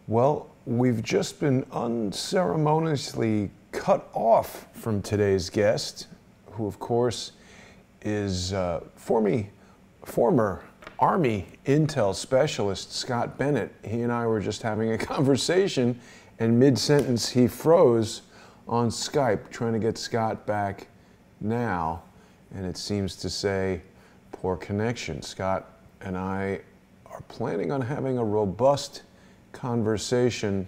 Well, we've just been unceremoniously cut off from today's guest, who of course is former Army Intel Specialist Scott Bennett. He and I were just having a conversation, and mid-sentence he froze on Skype, trying to get Scott back now, and it seems to say poor connection. Scott and I are planning on having a robust conversation.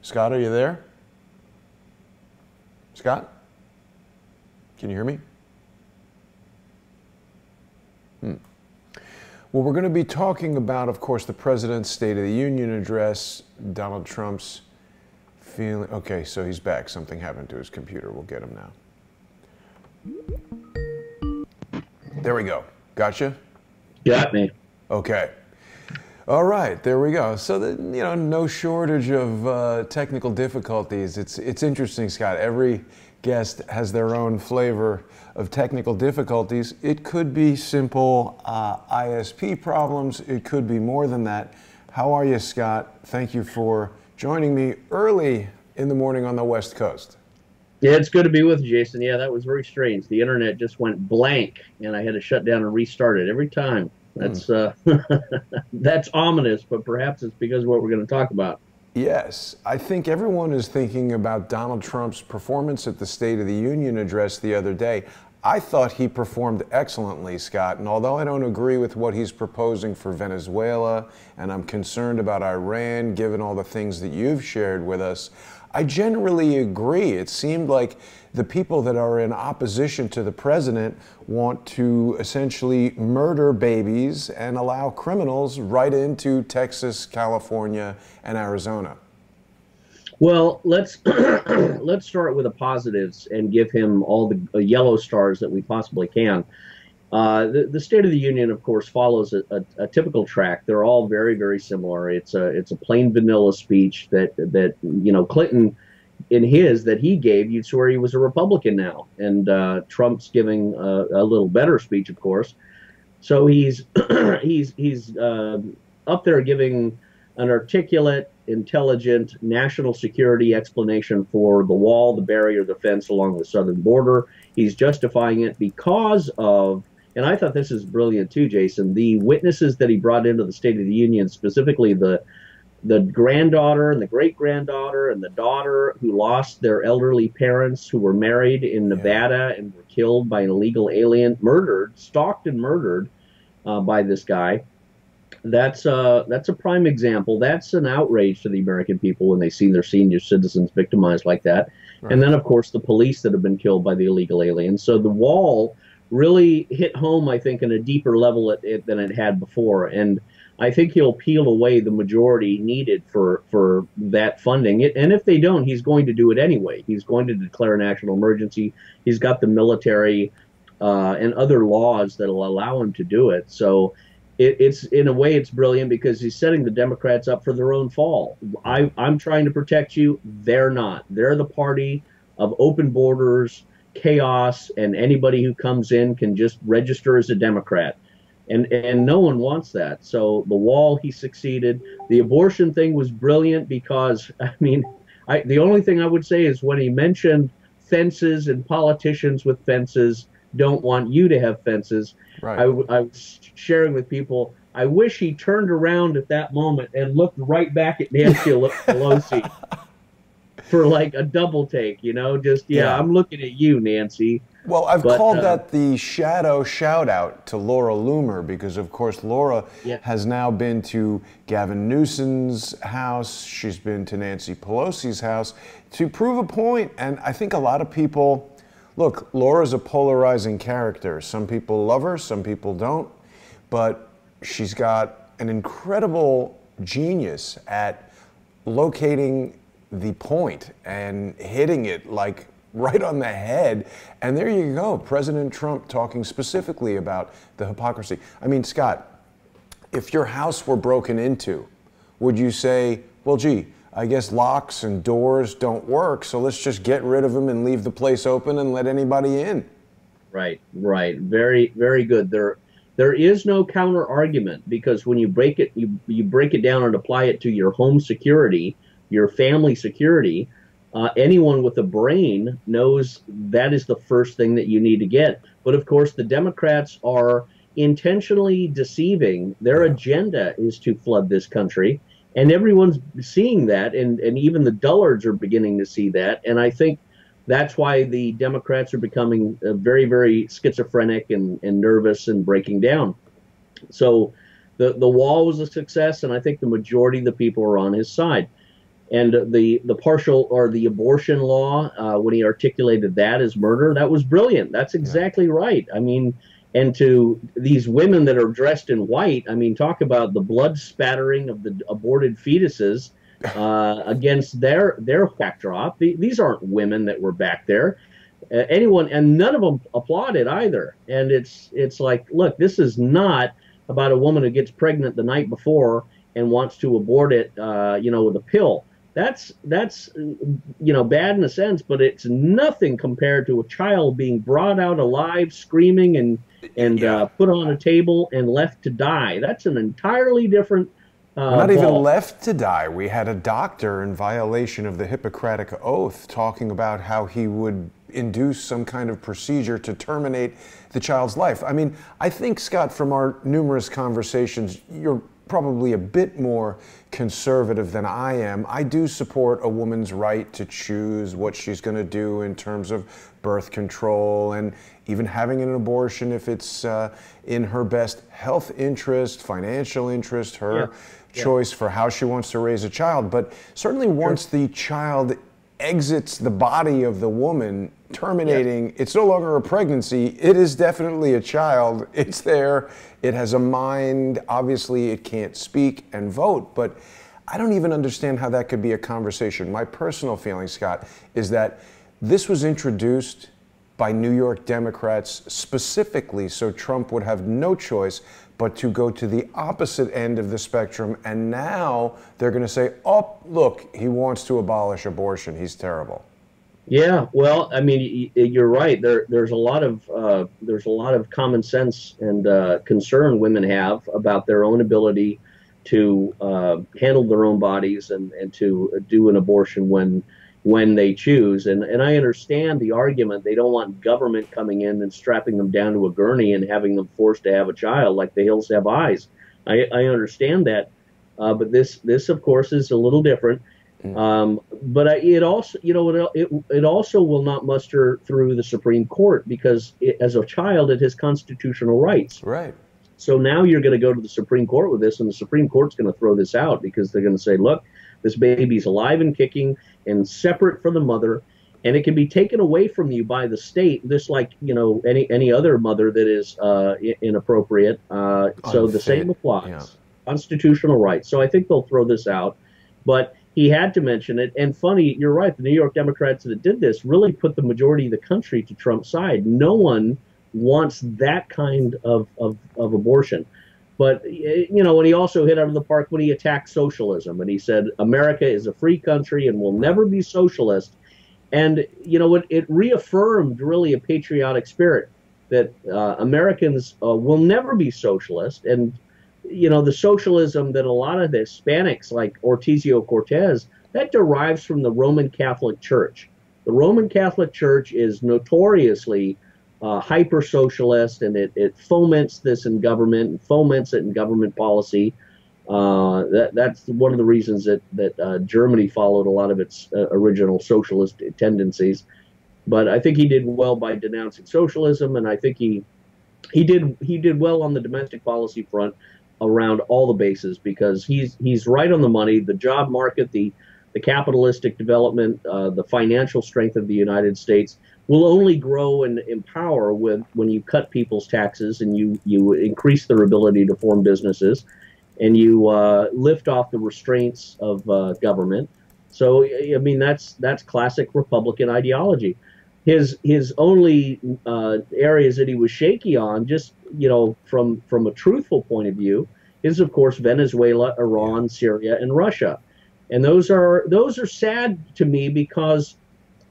Scott, are you there? Scott? Can you hear me? Well, we're going to be talking about, of course, the President's State of the Union address, Donald Trump's feeling. Okay, so he's back. Something happened to his computer. We'll get him now. There we go. Gotcha? Got me. Okay. All right, there we go. So, no shortage of technical difficulties. It's interesting, Scott. Every guest has their own flavor of technical difficulties. It could be simple ISP problems. It could be more than that. How are you, Scott? Thank you for joining me early in the morning on the West Coast. Yeah, it's good to be with you, Jason. Yeah, that was very strange. The internet just went blank, and I had to shut down and restart it every time. That's that's ominous, but perhaps it's because of what we're going to talk about. Yes, I think everyone is thinking about Donald Trump's performance at the State of the Union address the other day. I thought he performed excellently, Scott, and although I don't agree with what he's proposing for Venezuela, and I'm concerned about Iran, given all the things that you've shared with us, I generally agree. It seemed like the people that are in opposition to the president want to essentially murder babies and allow criminals right into Texas, California, and Arizona. Well, let's let's start with the positives and give him all the yellow stars that we possibly can. The State of the Union, of course, follows a typical track. They're all very, very similar. It's a plain vanilla speech that Clinton, in his that he gave, you'd swear he was a Republican now, and Trump's giving a little better speech, of course. So he's up there giving an articulate, intelligent national security explanation for the wall, the barrier, the fence along the southern border. He's justifying it because of, and I thought this is brilliant too, Jason, the witnesses that he brought into the State of the Union, specifically the granddaughter and the great-granddaughter and the daughter who lost their elderly parents who were married in Nevada and were killed by an illegal alien, murdered, stalked and murdered by this guy. That's a prime example. That's an outrage to the American people when they see their senior citizens victimized like that. Right. And then, of course, the police that have been killed by the illegal aliens. So the wall really hit home, I think, in a deeper level than it had before. And I think he'll peel away the majority needed for that funding. And if they don't, he's going to do it anyway. He's going to declare a national emergency. He's got the military and other laws that will allow him to do it. So it's in a way, it's brilliant because he's setting the Democrats up for their own fall. I'm trying to protect you. They're not. They're the party of open borders, chaos, and anybody who comes in can just register as a Democrat. And no one wants that. So the wall, he succeeded. The abortion thing was brilliant because, I mean, the only thing I would say is when he mentioned fences and politicians with fences don't want you to have fences. Right. I was sharing with people, I wish he turned around at that moment and looked right back at Nancy Pelosi for like a double take, just, yeah, I'm looking at you, Nancy. Well, I've called that the shadow shout out to Laura Loomer because, of course, Laura has now been to Gavin Newsom's house. She's been to Nancy Pelosi's house to prove a point. And I think a lot of people, look, Laura's a polarizing character. Some people love her, some people don't. But she's got an incredible genius at locating the point and hitting it like right on the head. And there you go, President Trump talking specifically about the hypocrisy. I mean, Scott, if your house were broken into, would you say, well, gee, I guess locks and doors don't work, so let's just get rid of them and leave the place open and let anybody in? Right. Very, very good. There is no counter argument, because when you break it, you break it down and apply it to your home security, your family security. Anyone with a brain knows that is the first thing that you need to get. But of course, the Democrats are intentionally deceiving. Their agenda is to flood this country, and everyone's seeing that, and even the dullards are beginning to see that. And I think that's why the Democrats are becoming very, very schizophrenic and nervous and breaking down. So the wall was a success, and I think the majority of the people are on his side. And the partial or the abortion law, when he articulated that as murder, that was brilliant. That's exactly right. I mean, and to these women that are dressed in white, I mean, talk about the blood spattering of the aborted fetuses against their backdrop. These aren't women that were back there. Anyone, and none of them applauded either. And it's like, look, this is not about a woman who gets pregnant the night before and wants to abort it, with a pill. That's bad in a sense, but it's nothing compared to a child being brought out alive, screaming and put on a table and left to die. That's an entirely different not even left to die. We had a doctor in violation of the Hippocratic Oath talking about how he would induce some kind of procedure to terminate the child's life. I mean, I think, Scott, from our numerous conversations, you're probably a bit more conservative than I am. I do support a woman's right to choose what she's going to do in terms of birth control and even having an abortion if it's in her best health interest, financial interest, her choice for how she wants to raise a child. But certainly once the child exits the body of the woman, terminating, it's no longer a pregnancy, it is definitely a child. It's there, it has a mind, obviously it can't speak and vote, but I don't even understand how that could be a conversation. My personal feeling, Scott, is that this was introduced by New York Democrats specifically so Trump would have no choice but to go to the opposite end of the spectrum, and now they're going to say, oh, look, he wants to abolish abortion, he's terrible. Yeah, well, I mean, you're right. There's a lot of common sense and concern women have about their own ability to handle their own bodies and to do an abortion when they choose. And I understand the argument. They don't want government coming in and strapping them down to a gurney and having them forced to have a child like the hills have eyes. I understand that, but this of course is a little different. But it also, it also will not muster through the Supreme Court because as a child, it has constitutional rights. Right. So now you're going to go to the Supreme Court with this, and the Supreme Court's going to throw this out because they're going to say, look, this baby's alive and kicking and separate from the mother, and it can be taken away from you by the state, just like any other mother that is inappropriate. So the same applies. Yeah. Constitutional rights. So I think they'll throw this out, but he had to mention it. And funny, you're right, the New York Democrats that did this really put the majority of the country to Trump's side. No one wants that kind of abortion. But, when he also hit out of the park when he attacked socialism, and he said, America is a free country and will never be socialist. And, it reaffirmed really a patriotic spirit that Americans will never be socialist. And, the socialism that a lot of the Hispanics like Ocasio-Cortez, that derives from the Roman Catholic Church. The Roman Catholic Church is notoriously hyper-socialist, and it foments this in government and foments it in government policy. That's one of the reasons that Germany followed a lot of its original socialist tendencies. But I think he did well by denouncing socialism, and I think he did well on the domestic policy front around all the bases because he's right on the money. The job market, the capitalistic development, the financial strength of the United States will only grow and empower when you cut people's taxes and you increase their ability to form businesses and you lift off the restraints of government. So I mean that's classic Republican ideology. His only areas that he was shaky on, just from a truthful point of view, is of course Venezuela, Iran, Syria, and Russia, and those are sad to me because,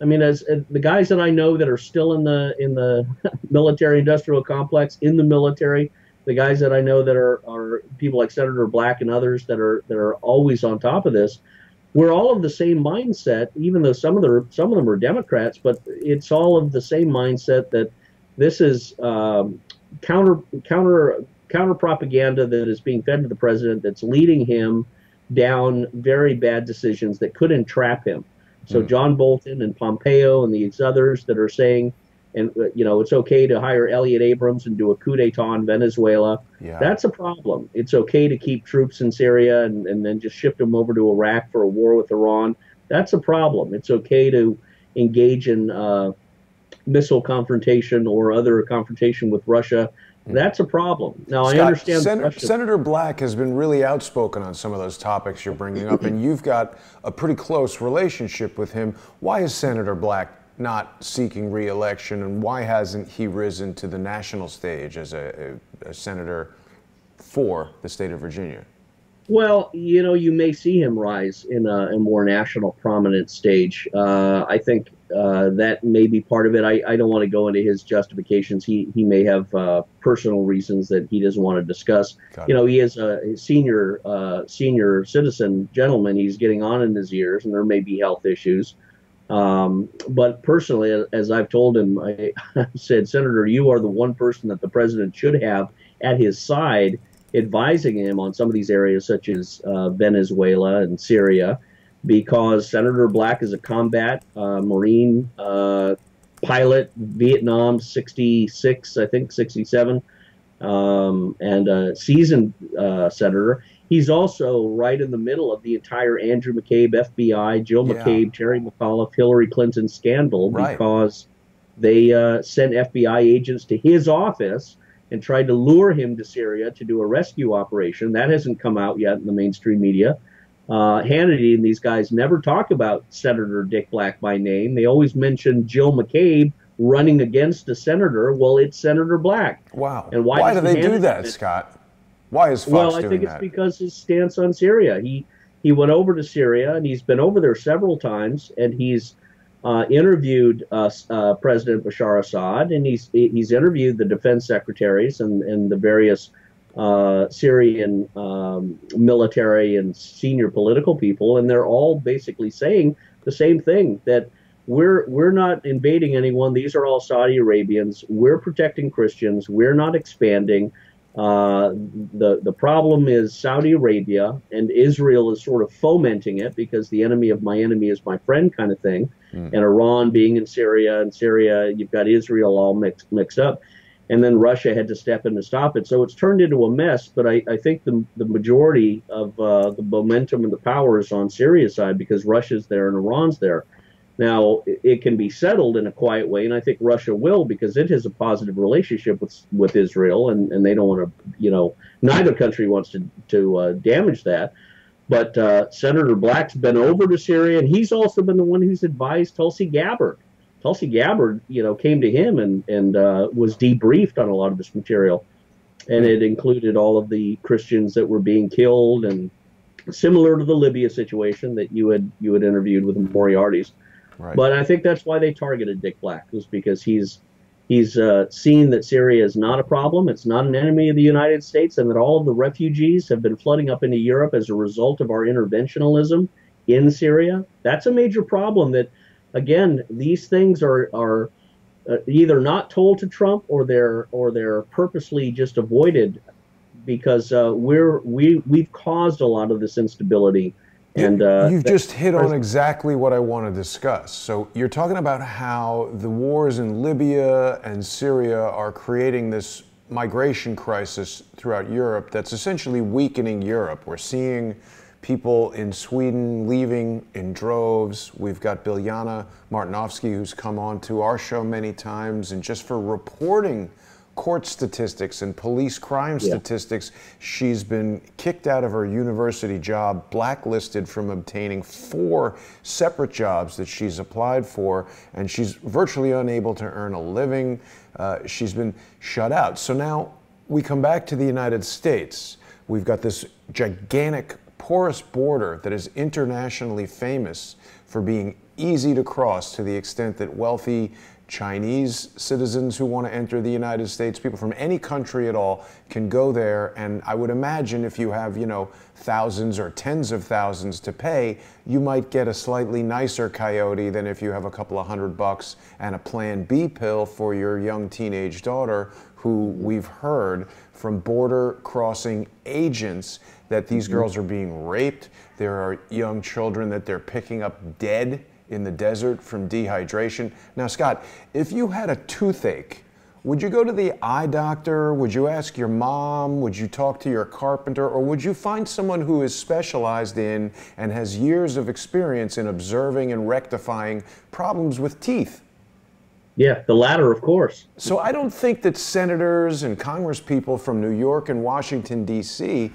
I mean, as the guys that I know that are still in the military-industrial complex, in the military, the guys that I know that are people like Senator Black and others that are always on top of this, we're all of the same mindset, even though some of them are Democrats, but it's all of the same mindset that this is counter propaganda that is being fed to the president that's leading him down very bad decisions that could entrap him. So John Bolton and Pompeo and these others that are saying, and it's okay to hire Elliot Abrams and do a coup d'etat in Venezuela. Yeah. That's a problem. It's okay to keep troops in Syria and then just ship them over to Iraq for a war with Iran. That's a problem. It's okay to engage in missile confrontation or other confrontation with Russia. That's a problem. Now, Scott, I understand. Senator Black has been really outspoken on some of those topics you're bringing up, and you've got a pretty close relationship with him. Why is Senator Black not seeking re-election, and why hasn't he risen to the national stage as a senator for the state of Virginia? Well, you may see him rise in a more national prominent stage. I think that may be part of it. I don't want to go into his justifications. He may have personal reasons that he doesn't want to discuss. He is a senior citizen gentleman. He's getting on in his years, and there may be health issues. But personally, as I've told him, I said, Senator, you are the one person that the president should have at his side advising him on some of these areas such as Venezuela and Syria, because Senator Black is a combat Marine pilot, Vietnam, 66, I think, 67, and a seasoned senator. He's also right in the middle of the entire Andrew McCabe, FBI, Jill McCabe, Terry McAuliffe, Hillary Clinton scandal, because they sent FBI agents to his office and tried to lure him to Syria to do a rescue operation. That hasn't come out yet in the mainstream media. Hannity and these guys never talk about Senator Dick Black by name. They always mention Jill McCabe running against a senator. Well, it's Senator Black. Wow. And why do they do that, Scott? Why is Fox doing that? Well, I think it's because his stance on Syria. He went over to Syria, and he's been over there several times, and he's interviewed President Bashar Assad, and he's interviewed the defense secretaries and the various Syrian military and senior political people, and they're all basically saying the same thing, that we're not invading anyone. These are all Saudi Arabians. We're protecting Christians. We're not expanding. The problem is Saudi Arabia, and Israel is sort of fomenting it because the enemy of my enemy is my friend kind of thing. And Iran being in Syria, and Syria, you've got Israel all mixed up. And then Russia had to step in to stop it. So it's turned into a mess, but I think the majority of the momentum and the power is on Syria's side because Russia's there and Iran's there. Now, it can be settled in a quiet way, and I think Russia will, because it has a positive relationship with Israel, and they don't want to, neither country wants to damage that. But Senator Black's been over to Syria, and he's also been the one who's advised Tulsi Gabbard. Tulsi Gabbard, came to him and was debriefed on a lot of this material, and it included all of the Christians that were being killed, and similar to the Libya situation that you had interviewed with the Moriartys. Right. But I think that's why they targeted Dick Black, was because he's seen that Syria is not a problem, it's not an enemy of the United States, and that all of the refugees have been flooding up into Europe as a result of our interventionism in Syria. That's a major problem that, again, these things are either not told to Trump or they're purposely just avoided, because we've caused a lot of this instability. And you've just hit on exactly what I want to discuss. So you're talking about how the wars in Libya and Syria are creating this migration crisis throughout Europe that's essentially weakening Europe. We're seeing people in Sweden leaving in droves. We've got Biljana Martinovsky, who's come on to our show many times, and just for reporting court statistics and police crime statistics, she's been kicked out of her university job, blacklisted from obtaining 4 separate jobs that she's applied for, and she's virtually unable to earn a living. She's been shut out. So now we come back to the United States. We've got this gigantic porous border that is internationally famous for being easy to cross, to the extent that wealthy Chinese citizens who want to enter the United States, people from any country at all can go there. And I would imagine if you have, you know, thousands or tens of thousands to pay, you might get a slightly nicer coyote than if you have a couple of $100 and a Plan B pill for your young teenage daughter, who we've heard from border crossing agents that these girls are being raped. There are young children that they're picking up dead in the desert from dehydration. Now, Scott, if you had a toothache, would you go to the eye doctor? Would you ask your mom? Would you talk to your carpenter? Or would you find someone who is specialized in and has years of experience in observing and rectifying problems with teeth? Yeah, the latter, of course. So I don't think that senators and congresspeople from New York and Washington, D.C.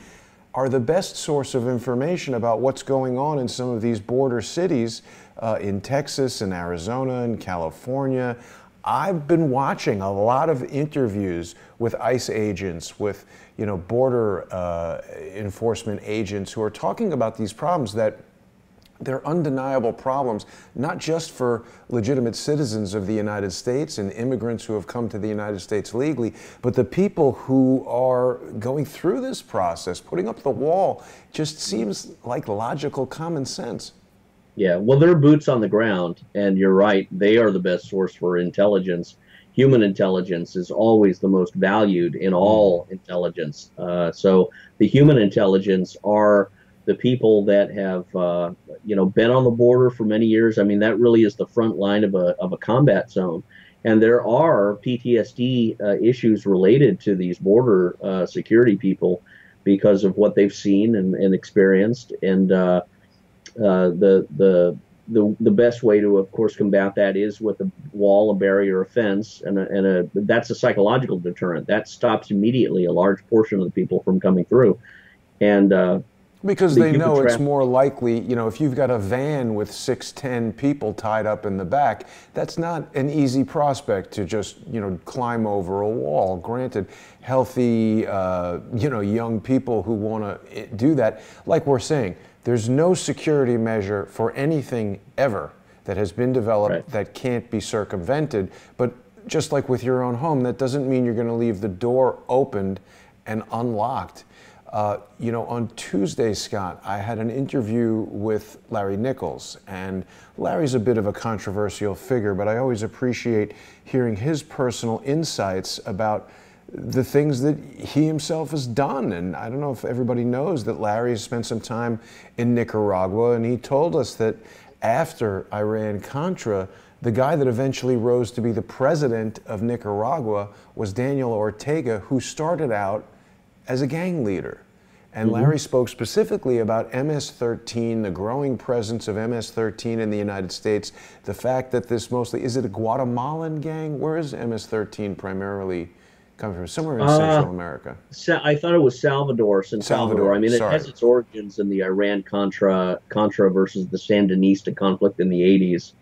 are the best source of information about what's going on in some of these border cities in Texas and Arizona and California. I've been watching a lot of interviews with ICE agents, with, you know, border enforcement agents who are talking about these problems that they're undeniable problems, not just for legitimate citizens of the United States and immigrants who have come to the United States legally, but the people who are going through this process, putting up the wall, just seems like logical common sense. Yeah, well, they're boots on the ground, and you're right. They are the best source for intelligence. Human intelligence is always the most valued in all intelligence. So the human intelligence are the people that have, you know, been on the border for many years. I mean, that really is the front line of a combat zone. And there are PTSD issues related to these border security people because of what they've seen and experienced. And the best way to, of course, combat that is with a wall, a barrier, a fence, and that's a psychological deterrent. That stops immediately a large portion of the people from coming through. And because they know it's more likely, you know, if you've got a van with 6, 10 people tied up in the back, that's not an easy prospect to just, you know, climb over a wall. Granted, healthy, you know, young people who want to do that, like we're saying, there's no security measure for anything ever that has been developed that can't be circumvented. But just like with your own home, that doesn't mean you're going to leave the door opened and unlocked. You know, on Tuesday, Scott, I had an interview with Larry Nichols, and Larry's a bit of a controversial figure, but I always appreciate hearing his personal insights about the things that he himself has done. And I don't know if everybody knows that Larry has spent some time in Nicaragua, and he told us that after Iran-Contra, the guy that eventually rose to be the president of Nicaragua was Daniel Ortega, who started out as a gang leader. And Larry spoke specifically about MS-13, the growing presence of MS-13 in the United States, the fact that this mostly, is it a Guatemalan gang? Where is MS-13 primarily coming from? Somewhere in Central America. I thought it was Salvador. I mean, it has its origins in the Iran-Contra versus the Sandinista conflict in the 80s.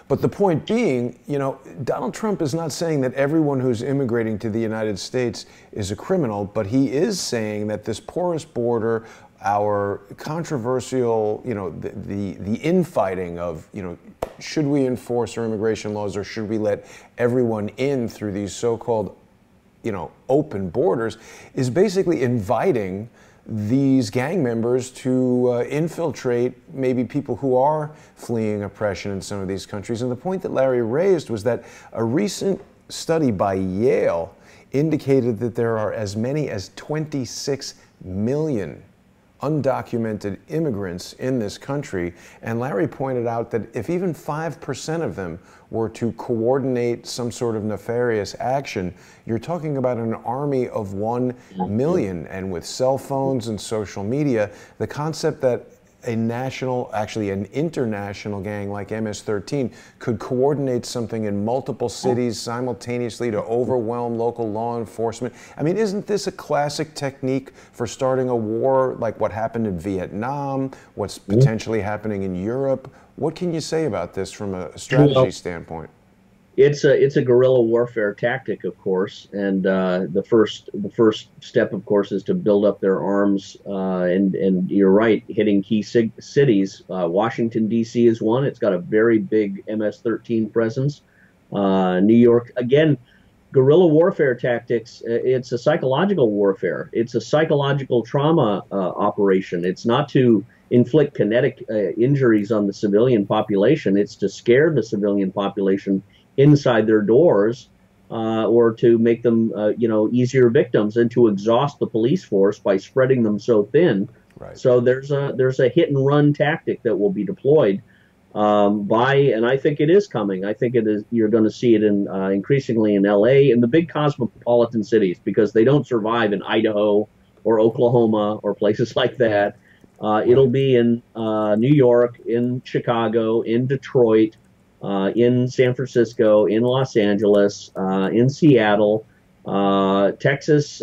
But the point being, you know, Donald Trump is not saying that everyone who's immigrating to the United States is a criminal, but he is saying that this porous border, our controversial, you know, the infighting of, you know, should we enforce our immigration laws or should we let everyone in through these so-called, you know, open borders, is basically inviting these gang members to infiltrate maybe people who are fleeing oppression in some of these countries. And the point that Larry raised was that a recent study by Yale indicated that there are as many as 26 million undocumented immigrants in this country. And Larry pointed out that if even 5% of them were to coordinate some sort of nefarious action, you're talking about an army of 1 million. And with cell phones and social media, the concept that a national, actually an international gang like MS-13 could coordinate something in multiple cities simultaneously to overwhelm local law enforcement. I mean, isn't this a classic technique for starting a war like what happened in Vietnam, what's potentially happening in Europe? What can you say about this from a strategy standpoint? It's a guerrilla warfare tactic, of course, and the first step, of course, is to build up their arms. And you're right, hitting key cities. Washington D.C. is one. It's got a very big MS-13 presence. New York, again, guerrilla warfare tactics. It's a psychological warfare. It's a psychological trauma operation. It's not to inflict kinetic injuries on the civilian population. It's to scare the civilian population inside their doors, or to make them, easier victims, and to exhaust the police force by spreading them so thin. Right. So there's a hit and run tactic that will be deployed and I think it is coming. I think it is. You're going to see it in increasingly in LA and the big cosmopolitan cities, because they don't survive in Idaho or Oklahoma or places like that. It'll be in New York, in Chicago, in Detroit, in San Francisco, in Los Angeles, in Seattle, Texas.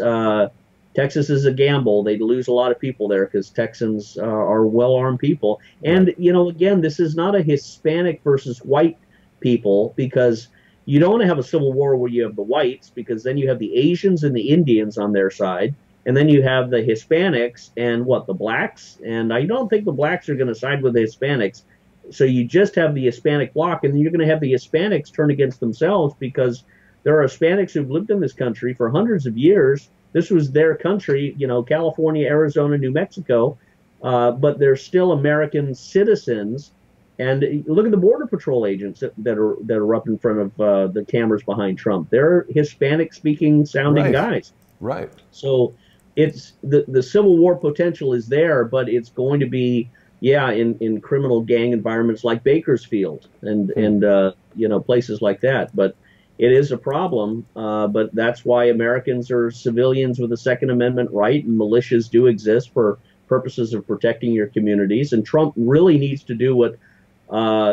Texas is a gamble. They lose a lot of people there because Texans are well-armed people. And, again, this is not a Hispanic versus white people, because you don't want to have a civil war where you have the whites, because then you have the Asians and the Indians on their side. And then you have the Hispanics and the blacks. And I don't think the blacks are going to side with the Hispanics. So you just have the Hispanic bloc, and then you're going to have the Hispanics turn against themselves, because there are Hispanics who've lived in this country for hundreds of years. This was their country, California, Arizona, New Mexico, but they're still American citizens. And look at the Border Patrol agents that are up in front of the cameras behind Trump. They're Hispanic-speaking sounding guys. Right. So it's the Civil War potential is there, but it's going to be, in criminal gang environments like Bakersfield and places like that. But it is a problem, but that's why Americans are civilians with a Second Amendment right, and militias do exist for purposes of protecting your communities. And Trump really needs to do what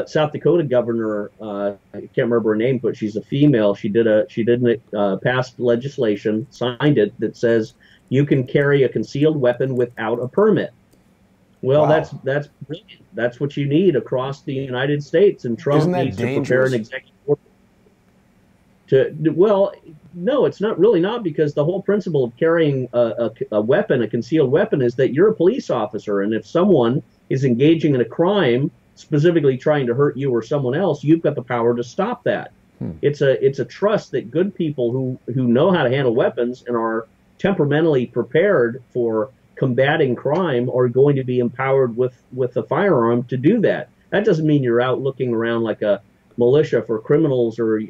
South Dakota governor, I can't remember her name, but she's a female. She didn't pass legislation, signed it, that says you can carry a concealed weapon without a permit. Well, wow. That's brilliant. That's what you need across the United States, and Trump needs to prepare an executive order. Well, no, it's not really not, because the whole principle of carrying a weapon, a concealed weapon, is that you're a police officer, and if someone is engaging in a crime, specifically trying to hurt you or someone else, you've got the power to stop that. It's a trust that good people who know how to handle weapons and are temperamentally prepared for combating crime are going to be empowered with a firearm to do that. That doesn't mean you're out looking around like a militia for criminals or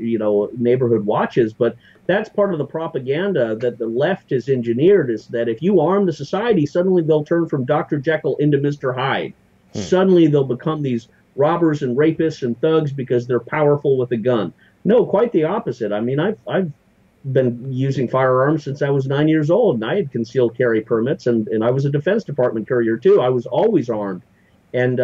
neighborhood watches, but that's part of the propaganda that the left has engineered, is that if you arm the society, suddenly they'll turn from Dr. Jekyll into Mr. Hyde. Suddenly they'll become these robbers and rapists and thugs because they're powerful with a gun. No, quite the opposite. I mean, I've been using firearms since I was 9 years old, and I had concealed carry permits, and I was a Defense Department courier too. I was always armed, and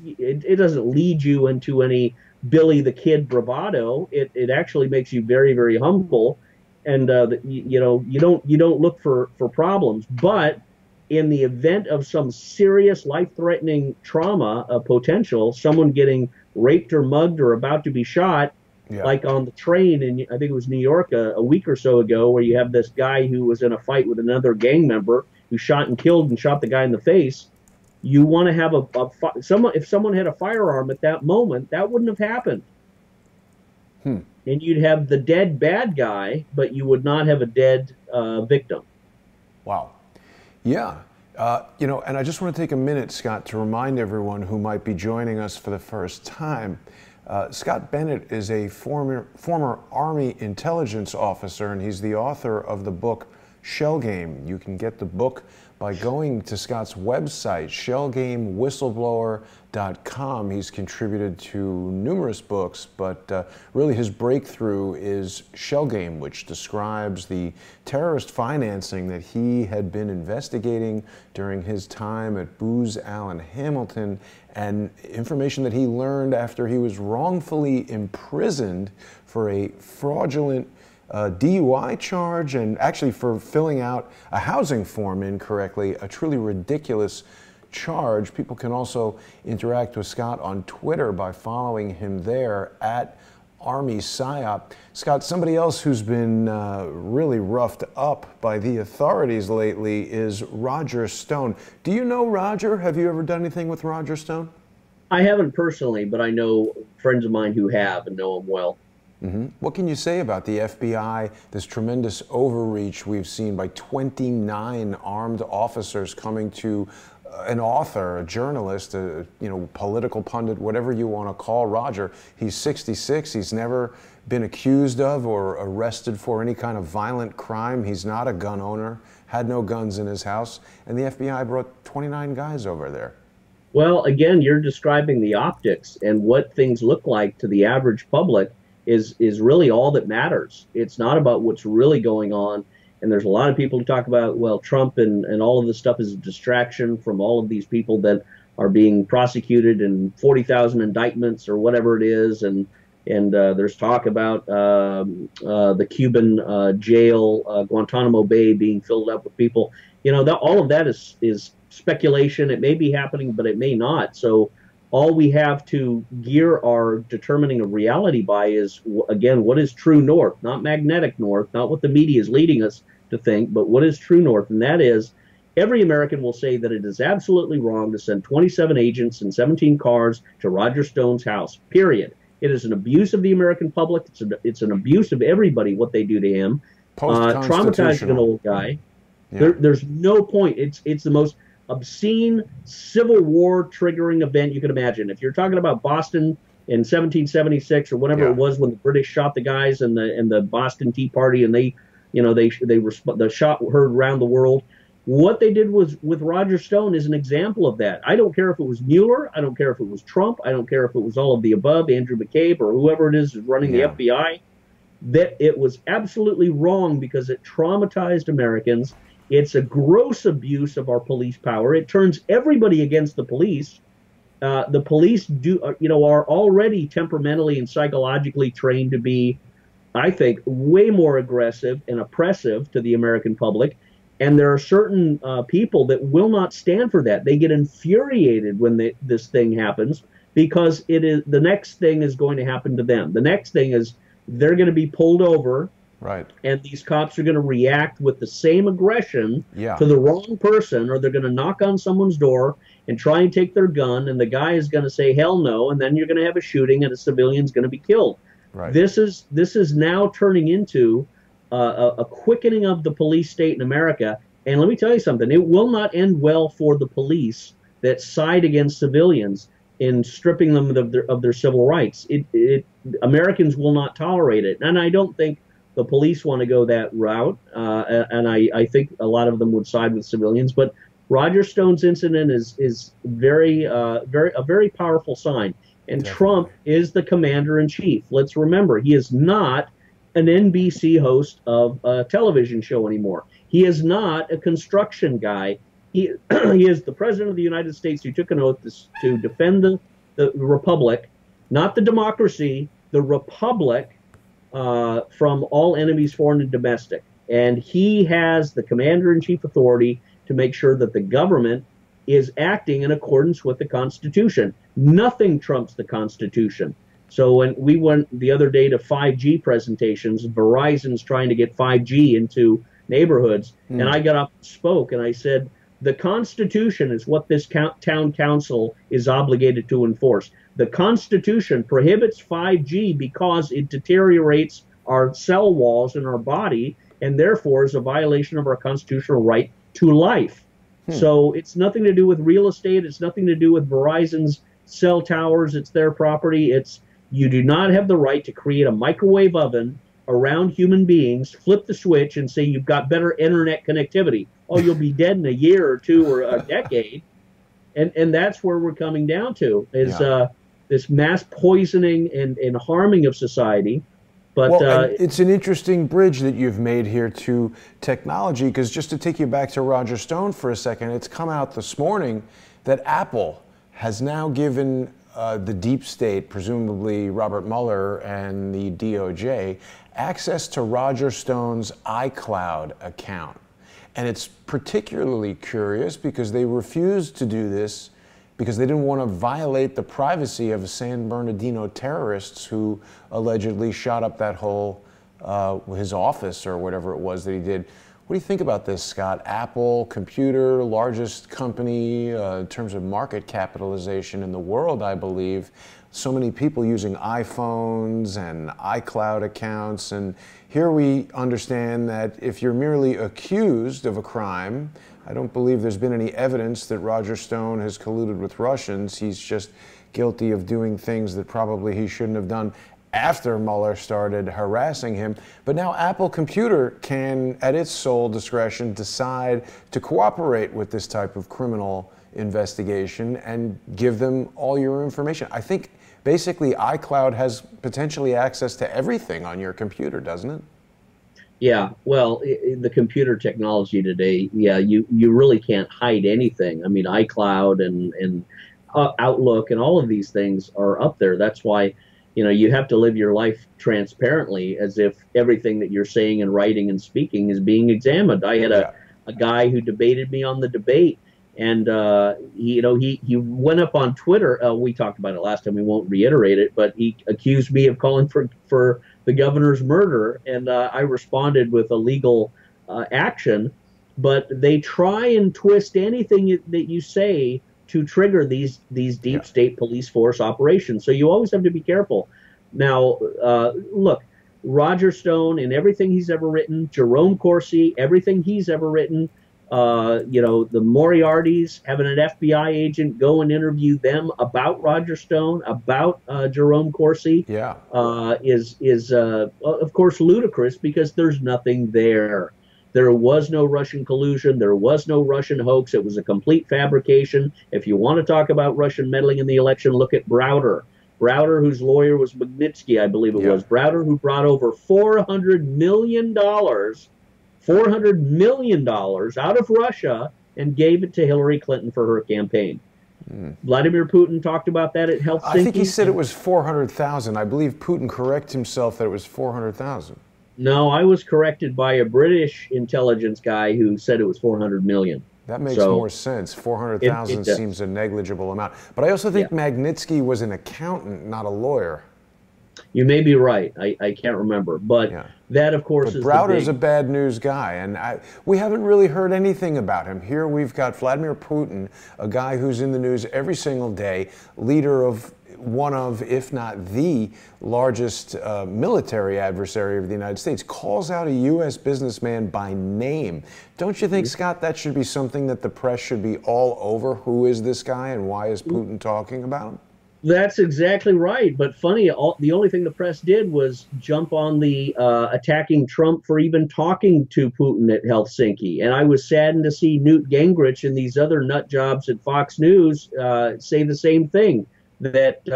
it doesn't lead you into any Billy the Kid bravado. It actually makes you very, very humble, and you don't look for problems. But in the event of some serious life-threatening trauma, a potential, someone getting raped or mugged or about to be shot, like on the train in, I think it was New York a week or so ago, where you have this guy who was in a fight with another gang member who shot and killed and shot the guy in the face. You want to have if someone had a firearm at that moment, that wouldn't have happened. And you'd have the dead bad guy, but you would not have a dead victim. Wow. Yeah. And I just want to take a minute, Scott, to remind everyone who might be joining us for the first time. Scott Bennett is a former Army intelligence officer, and he's the author of the book Shell Game. You can get the book by going to Scott's website, shellgamewhistleblower.com. He's contributed to numerous books, but really his breakthrough is Shell Game, which describes the terrorist financing that he had been investigating during his time at Booz Allen Hamilton, and information that he learned after he was wrongfully imprisoned for a fraudulent DUI charge, and actually for filling out a housing form incorrectly, a truly ridiculous charge. People can also interact with Scott on Twitter by following him there at Army PSYOP. Scott, somebody else who's been really roughed up by the authorities lately is Roger Stone. Do you know Roger? Have you ever done anything with Roger Stone? I haven't personally, but I know friends of mine who have and know him well. What can you say about the FBI, this tremendous overreach we've seen by 29 armed officers coming to an author, a journalist, a political pundit, whatever you want to call Roger? He's 66. He's never been accused of or arrested for any kind of violent crime. He's not a gun owner, had no guns in his house, and the FBI brought 29 guys over there. Well, again, you're describing the optics, and what things look like to the average public is really all that matters. It's not about what's really going on. And there's a lot of people who talk about, well, Trump and all of this stuff is a distraction from all of these people that are being prosecuted in 40,000 indictments or whatever it is. And there's talk about the Cuban jail, Guantanamo Bay, being filled up with people. All of that is speculation. It may be happening, but it may not. So all we have to gear our determining of reality by is, again, what is true north, not magnetic north, not what the media is leading us to think, but what is true north. And that is, every American will say that it is absolutely wrong to send 27 agents and 17 cars to Roger Stone's house, period. It is an abuse of the American public. It's an abuse of everybody, what they do to him. Traumatizing an old guy. Yeah. There's no point. It's the most obscene Civil War triggering event you can imagine. If you're talking about Boston in 1776 or whatever it was when the British shot the guys in the Boston Tea Party, and the shot heard around the world. What they did was with Roger Stone is an example of that. I don't care if it was Mueller, I don't care if it was Trump, I don't care if it was all of the above, Andrew McCabe or whoever it is running the FBI. That it was absolutely wrong because it traumatized Americans. It's a gross abuse of our police power. It turns everybody against the police. The police are already temperamentally and psychologically trained to be, I think, way more aggressive and oppressive to the American public. And there are certain people that will not stand for that. They get infuriated when this thing happens because the next thing is going to happen to them. The next thing is they're going to be pulled over. Right. And these cops are going to react with the same aggression to the wrong person, or they're going to knock on someone's door and try and take their gun, and the guy is going to say hell no, and then you're going to have a shooting and a civilian's going to be killed. Right. This is now turning into a quickening of the police state in America. And let me tell you something, it will not end well for the police that side against civilians in stripping them of their civil rights. Americans will not tolerate it. And I don't think the police want to go that route, and I think a lot of them would side with civilians. But Roger Stone's incident is a very powerful sign. And Definitely. Trump is the commander-in-chief. Let's remember, he is not an NBC host of a television show anymore. He is not a construction guy. He is the president of the United States who took an oath to defend the republic, not the democracy, the republic, from all enemies, foreign and domestic. And he has the commander-in-chief authority to make sure that the government is acting in accordance with the Constitution. Nothing trumps the Constitution. So when we went the other day to 5G presentations, Verizon's trying to get 5G into neighborhoods, and I got up and spoke, and I said, the Constitution is what this town council is obligated to enforce. The Constitution prohibits 5G because it deteriorates our cell walls in our body and therefore is a violation of our constitutional right to life. So it's nothing to do with real estate. It's nothing to do with Verizon's cell towers. It's their property. You do not have the right to create a microwave oven around human beings, flip the switch, and say you've got better internet connectivity. Oh, you'll be dead in a year or two or a decade. And that's where we're coming down to, is this mass poisoning and harming of society. But it's an interesting bridge that you've made here to technology, because just to take you back to Roger Stone for a second, it's come out this morning that Apple has now given the deep state, presumably Robert Mueller and the DOJ, access to Roger Stone's iCloud account. And it's particularly curious because they refused to do this because they didn't want to violate the privacy of San Bernardino terrorists who allegedly shot up that whole, his office or whatever it was that he did. What do you think about this, Scott? Apple Computer, largest company in terms of market capitalization in the world, I believe. So many people using iPhones and iCloud accounts. And here we understand that if you're merely accused of a crime, I don't believe there's been any evidence that Roger Stone has colluded with Russians. He's just guilty of doing things that probably he shouldn't have done after Mueller started harassing him. But now Apple Computer can, at its sole discretion, decide to cooperate with this type of criminal investigation and give them all your information. I think basically iCloud has potentially access to everything on your computer, doesn't it? Yeah, well, the computer technology today, yeah, you really can't hide anything. I mean, iCloud and Outlook and all of these things are up there. That's why, you know, you have to live your life transparently, as if everything that you're saying and writing and speaking is being examined. I had a guy who debated me on the debate, and he went up on Twitter. We talked about it last time. We won't reiterate it, but he accused me of calling for the governor's murder, and I responded with a legal action. But they try and twist anything that you say to trigger these deep state police force operations. So you always have to be careful. Now, look, Roger Stone and everything he's ever written, Jerome Corsi, everything he's ever written, the Moriartys, having an FBI agent go and interview them about Roger Stone, about Jerome Corsi, is of course ludicrous, because there's nothing there. There was no Russian collusion. There was no Russian hoax. It was a complete fabrication. If you want to talk about Russian meddling in the election, look at Browder. Browder, whose lawyer was Magnitsky, I believe it was. Browder, who brought over $400 million out of Russia and gave it to Hillary Clinton for her campaign. Vladimir Putin talked about that at Helsinki. I think he said it was 400,000. I believe Putin corrected himself that it was 400,000. No, I was corrected by a British intelligence guy who said it was 400 million. That makes more sense. 400,000 seems a negligible amount. But I also think Magnitsky was an accountant, not a lawyer. You may be right. I can't remember. But that, of course, is Browder's a bad news guy, and we haven't really heard anything about him. Here we've got Vladimir Putin, a guy who's in the news every single day, leader of one of, if not the largest military adversary of the United States, calls out a U.S. businessman by name. Don't you think, Scott, that should be something that the press should be all over? Who is this guy and why is Putin talking about him? That's exactly right. But funny, the only thing the press did was jump on the attacking Trump for even talking to Putin at Helsinki. And I was saddened to see Newt Gingrich and these other nut jobs at Fox News say the same thing, that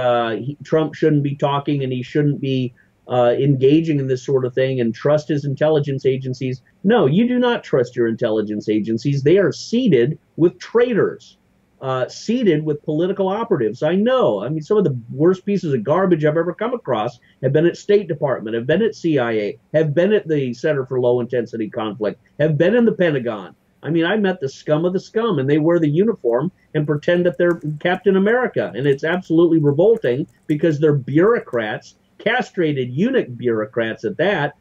Trump shouldn't be talking and he shouldn't be engaging in this sort of thing and trust his intelligence agencies. No, you do not trust your intelligence agencies. They are seeded with traitors. Seated with political operatives. I know. I mean, some of the worst pieces of garbage I've ever come across have been at State Department, have been at CIA, have been at the Center for Low Intensity Conflict, have been in the Pentagon. I mean, I met the scum of the scum, and they wear the uniform and pretend that they're Captain America. And it's absolutely revolting, because they're bureaucrats, castrated eunuch bureaucrats at that,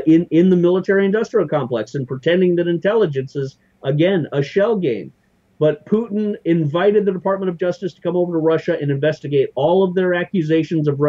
in the military-industrial complex, and pretending that intelligence is, again, a shell game. But Putin invited the Department of Justice to come over to Russia and investigate all of their accusations of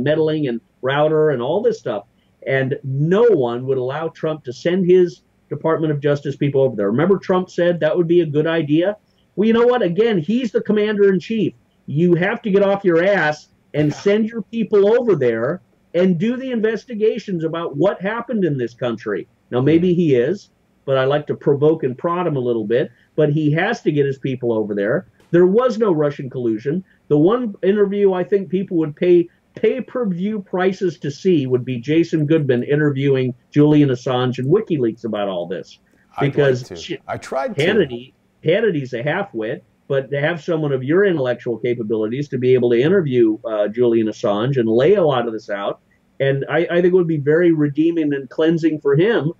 meddling and Browder and all this stuff. And no one would allow Trump to send his Department of Justice people over there. Remember, Trump said that would be a good idea? Well, you know what? Again, he's the commander-in-chief. You have to get off your ass and send your people over there and do the investigations about what happened in this country. Now, maybe he is, but I like to provoke and prod him a little bit. But he has to get his people over there. There was no Russian collusion. The one interview I think people would pay pay-per-view prices to see would be Jason Goodman interviewing Julian Assange and WikiLeaks about all this. Because I tried Hannity's a half-wit, but to have someone of your intellectual capabilities to be able to interview Julian Assange and lay a lot of this out, and I think it would be very redeeming and cleansing for him,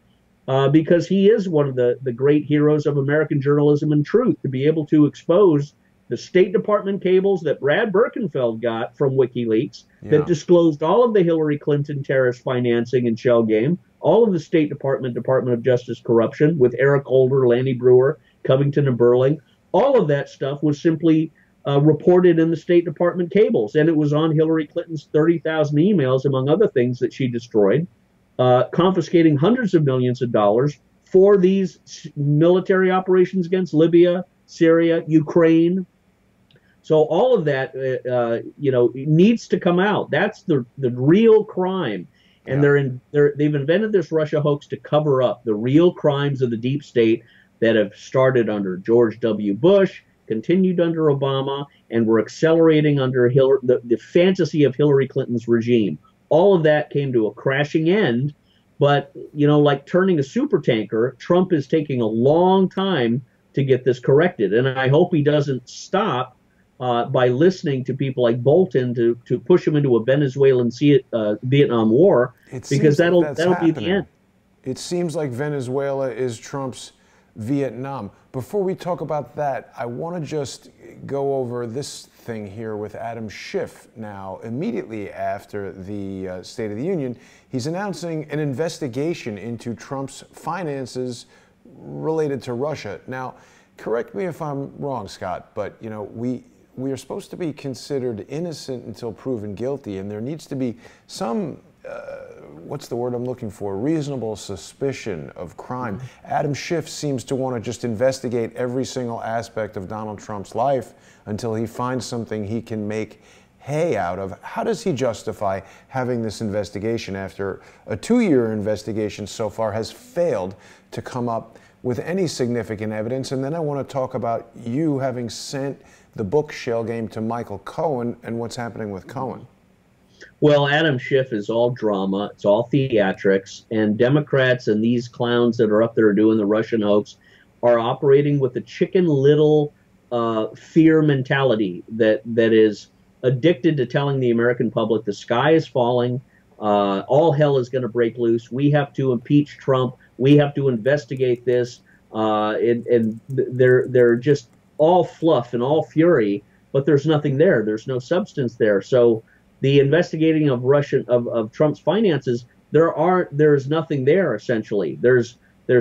because he is one of the great heroes of American journalism and truth, to be able to expose the State Department cables that Brad Birkenfeld got from WikiLeaks that disclosed all of the Hillary Clinton terrorist financing and shell game, all of the State Department, Department of Justice corruption with Eric Holder, Lanny Brewer, Covington and Burling. All of that stuff was simply reported in the State Department cables, and it was on Hillary Clinton's 30,000 emails, among other things that she destroyed, confiscating hundreds of millions of dollars for these military operations against Libya, Syria, Ukraine. So all of that, needs to come out. That's the real crime. And they've invented this Russia hoax to cover up the real crimes of the deep state that have started under George W. Bush, continued under Obama, and were accelerating under the fantasy of Hillary Clinton's regime. All of that came to a crashing end. But, like turning a supertanker, Trump is taking a long time to get this corrected. And I hope he doesn't stop by listening to people like Bolton to push him into a Venezuelan Vietnam War, because that'll be the end. It seems like Venezuela is Trump's Vietnam. Before we talk about that, I want to just go over this thing here with Adam Schiff now. Immediately after the State of the Union, he's announcing an investigation into Trump's finances related to Russia. Now, correct me if I'm wrong, Scott, but we are supposed to be considered innocent until proven guilty, and there needs to be some what's the word I'm looking for? Reasonable suspicion of crime. Adam Schiff seems to want to just investigate every single aspect of Donald Trump's life until he finds something he can make hay out of. How does he justify having this investigation after a 2-year investigation so far has failed to come up with any significant evidence? And then I want to talk about you having sent the book Shell Game to Michael Cohen and what's happening with Cohen. Well, Adam Schiff is all drama. It's all theatrics. And Democrats and these clowns that are up there doing the Russian hoax are operating with a Chicken Little fear mentality that is addicted to telling the American public the sky is falling, all hell is going to break loose, we have to impeach Trump, we have to investigate this, and they're just all fluff and all fury, but there's nothing there. There's no substance there. So the investigating of Trump's finances, there's nothing there essentially. There's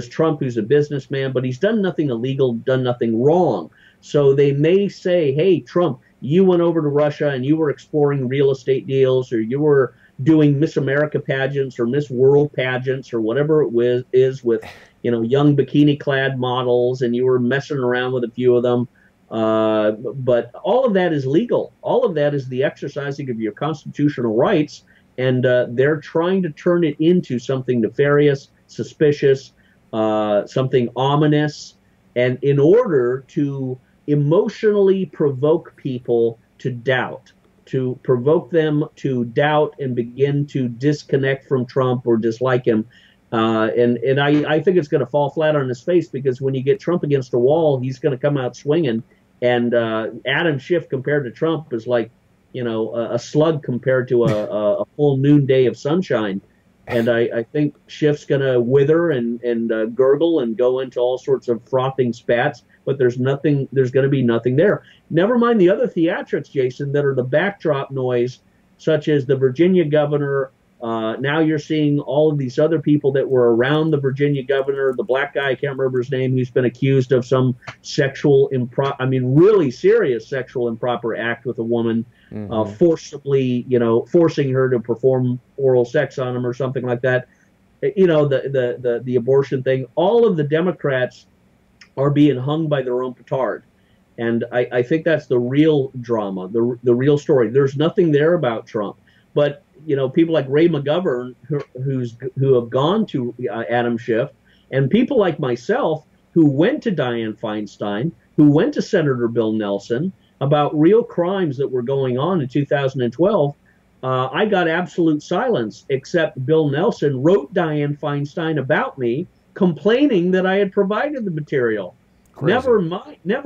Trump, who's a businessman, but he's done nothing illegal, done nothing wrong. So they may say, hey, Trump, you went over to Russia and you were exploring real estate deals, or you were doing Miss America pageants or Miss World pageants or whatever it is with, young bikini-clad models, and you were messing around with a few of them. But all of that is legal. All of that is the exercising of your constitutional rights, and they're trying to turn it into something nefarious, suspicious, something ominous, and in order to emotionally provoke people to doubt, to provoke them to doubt and begin to disconnect from Trump or dislike him. And I think it's going to fall flat on his face, because when you get Trump against a wall, he's going to come out swinging. And Adam Schiff compared to Trump is like, a slug compared to a full noonday of sunshine. And I think Schiff's going to wither and gurgle and go into all sorts of frothing spats, but there's going to be nothing there. Never mind the other theatrics, Jason, that are the backdrop noise, such as the Virginia governor. Now you're seeing all of these other people that were around the Virginia governor, the black guy, I can't remember his name, who's been accused of some really serious sexual improper act with a woman, forcibly, forcing her to perform oral sex on him or something like that. The abortion thing. All of the Democrats are being hung by their own petard. And I think that's the real drama, the real story. There's nothing there about Trump. But people like Ray McGovern, who have gone to Adam Schiff, and people like myself who went to Dianne Feinstein, who went to Senator Bill Nelson about real crimes that were going on in 2012, I got absolute silence, except Bill Nelson wrote Dianne Feinstein about me, complaining that I had provided the material. Never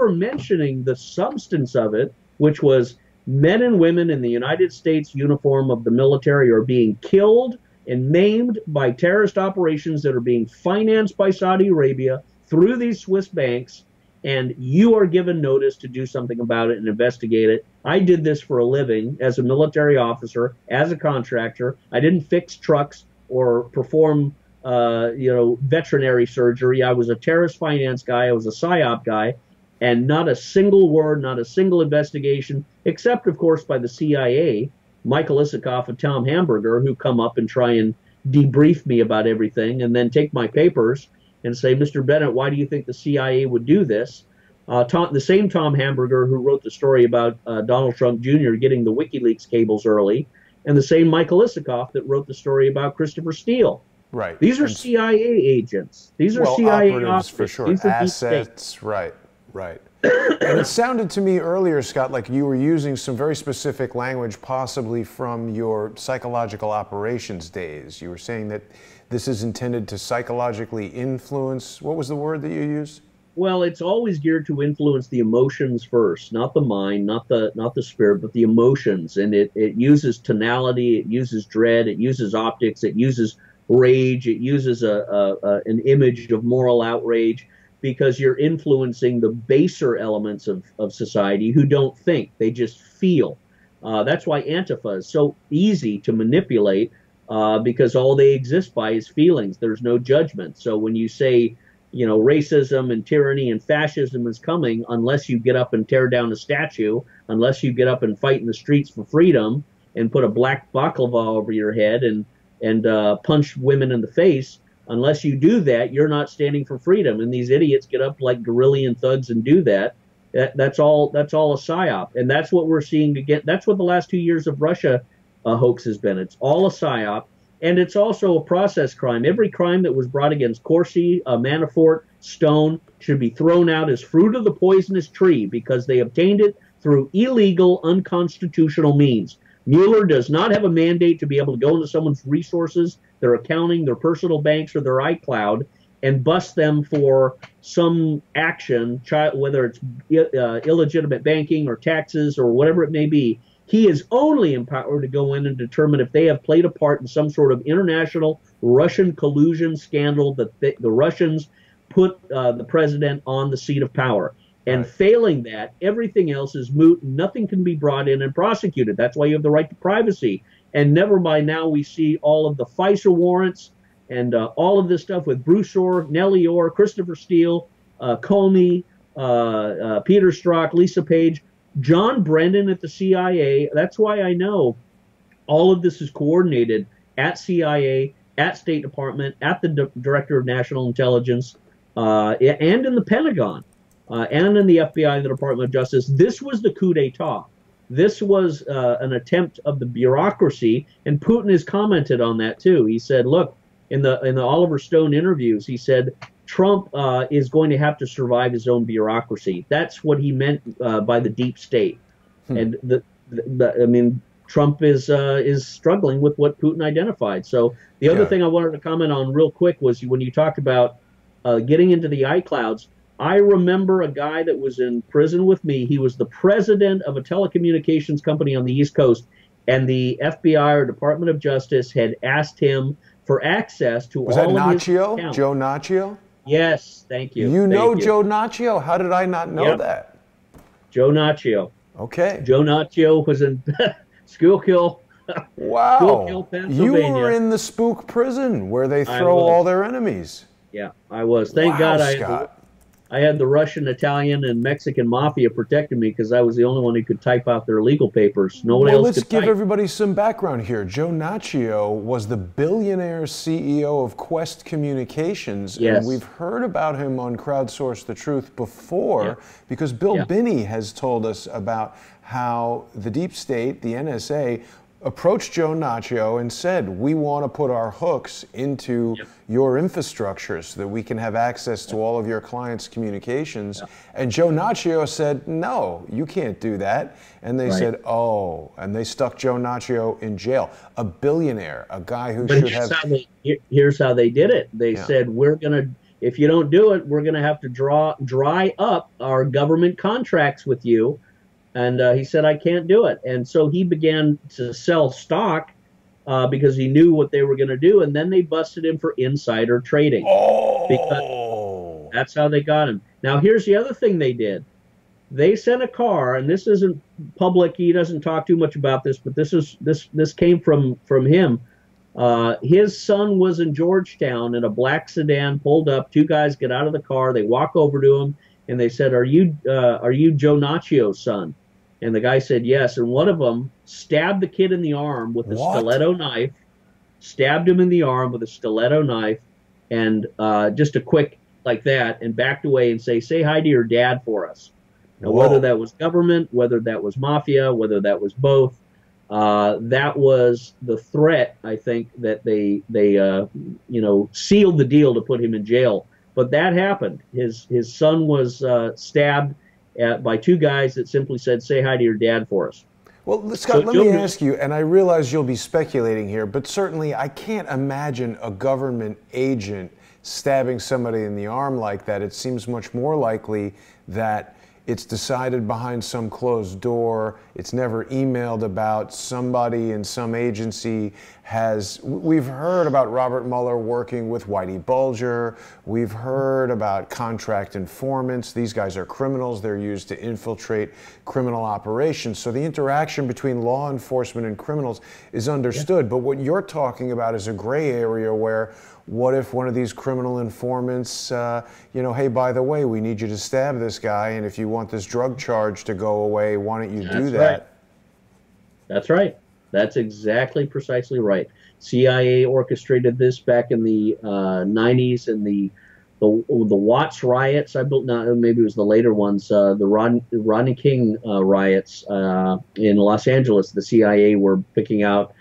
mentioning the substance of it, which was men and women in the United States uniform of the military are being killed and maimed by terrorist operations that are being financed by Saudi Arabia through these Swiss banks, and you are given notice to do something about it and investigate it. I did this for a living as a military officer, as a contractor. I didn't fix trucks or perform veterinary surgery. I was a terrorist finance guy. I was a PSYOP guy, and not a single word, not a single investigation, except, of course, by the CIA, Michael Isikoff and Tom Hamburger, who come up and try and debrief me about everything and then take my papers and say, Mr. Bennett, why do you think the CIA would do this? The same Tom Hamburger who wrote the story about Donald Trump Jr. getting the WikiLeaks cables early, and the same Michael Isikoff that wrote the story about Christopher Steele. Right. These are CIA agents. These are CIA operatives for sure. Assets. Right. Right. And it sounded to me earlier, Scott, like you were using some very specific language, possibly from your psychological operations days. You were saying that this is intended to psychologically influence. What was the word that you used? Well, it's always geared to influence the emotions first, not the mind, not the spirit, but the emotions. And it uses tonality, it uses dread, it uses optics, it uses rage, it uses an image of moral outrage, because you're influencing the baser elements of society who don't think, they just feel. That's why Antifa is so easy to manipulate, because all they exist by is feelings. There's no judgment. So when you say, racism and tyranny and fascism is coming, unless you get up and tear down a statue, unless you get up and fight in the streets for freedom and put a black baklava over your head and punch women in the face, unless you do that, you're not standing for freedom. And these idiots get up like guerrillian thugs and do that. That's all a psyop. And that's what we're seeing again. That's what the last 2 years of Russia hoax has been. It's all a psyop. And it's also a process crime. Every crime that was brought against Corsi, Manafort, Stone should be thrown out as fruit of the poisonous tree, because they obtained it through illegal, unconstitutional means. Mueller does not have a mandate to be able to go into someone's resources, their accounting, their personal banks, or their iCloud, and bust them for some action, whether it's illegitimate banking or taxes or whatever it may be. He is only empowered to go in and determine if they have played a part in some sort of international Russian collusion scandal that the Russians put the president on the seat of power. And right. Failing that, everything else is moot. Nothing can be brought in and prosecuted. That's why you have the right to privacy. And never by now we see all of the FISA warrants and all of this stuff with Bruce Orr, Nellie Orr, Christopher Steele, Comey, Peter Strzok, Lisa Page, John Brennan at the CIA. That's why I know all of this is coordinated at CIA, at State Department, at the Director of National Intelligence, and in the Pentagon, and in the FBI, the Department of Justice. This was the coup d'etat. This was an attempt of the bureaucracy, and Putin has commented on that too. He said, look, in the Oliver Stone interviews, he said, Trump is going to have to survive his own bureaucracy. That's what he meant by the deep state. And I mean, Trump is struggling with what Putin identified. So the other thing I wanted to comment on real quick was when you talked about getting into the iClouds. I remember a guy that was in prison with me. He was the president of a telecommunications company on the East Coast, and the FBI or Department of Justice had asked him for access to all of his accounts. Was that Nacho? Joe Nacho? Yes, thank you. You know Joe Nacho? How did I not know that? Joe Nacho. Okay. Joe Nacho was in Schuylkill. Wow. Schuylkill, Pennsylvania. You were in the spook prison where they throw all their enemies. Yeah, I was. Thank God I had the Russian, Italian, and Mexican mafia protecting me, because I was the only one who could type out their legal papers. Nobody else could type. Let's give everybody some background here. Joe Nacho was the billionaire CEO of Quest Communications, and we've heard about him on Crowdsource the Truth before, because Bill Binney has told us about how the deep state, the NSA, approached Joe Nacho and said, we want to put our hooks into your infrastructure so that we can have access to all of your clients' communications. And Joe Nacho said, no, you can't do that. And they said, oh, and they stuck Joe Nacho in jail. A billionaire, a guy who should have... Here's how they did it. They said, if you don't do it, we're going to have to dry up our government contracts with you. And he said, I can't do it. And so he began to sell stock because he knew what they were going to do. And then they busted him for insider trading. Because that's how they got him. Now, here's the other thing they did. They sent a car, and this isn't public. He doesn't talk too much about this, but this came from him. His son was in Georgetown in a black sedan, pulled up. Two guys get out of the car. They walk over to him and they said, are you Joe Naccio's son? And the guy said yes. And one of them stabbed the kid in the arm with a stiletto knife, stabbed him in the arm with a stiletto knife, and just a quick like that, and backed away and say hi to your dad for us. Now, whether that was government, whether that was mafia, whether that was both, that was the threat. I think that they sealed the deal to put him in jail. But that happened. His son was stabbed by two guys that simply said, "Say hi to your dad for us." Well, Scott, let me ask you, and I realize you'll be speculating here, but certainly I can't imagine a government agent stabbing somebody in the arm like that. It seems much more likely that it's decided behind some closed door. It's never emailed about. Somebody in some agency has. We've heard about Robert Mueller working with Whitey Bulger. We've heard about contract informants. These guys are criminals. They're used to infiltrate criminal operations. So the interaction between law enforcement and criminals is understood. But what you're talking about is a gray area where, what if one of these criminal informants, hey, by the way, we need you to stab this guy, and if you want this drug charge to go away, why don't you do that? Right. That's right. That's exactly precisely right. CIA orchestrated this back in the 90s in the Watts riots. Maybe it was the later ones. The Rodney King riots in Los Angeles. The CIA were picking out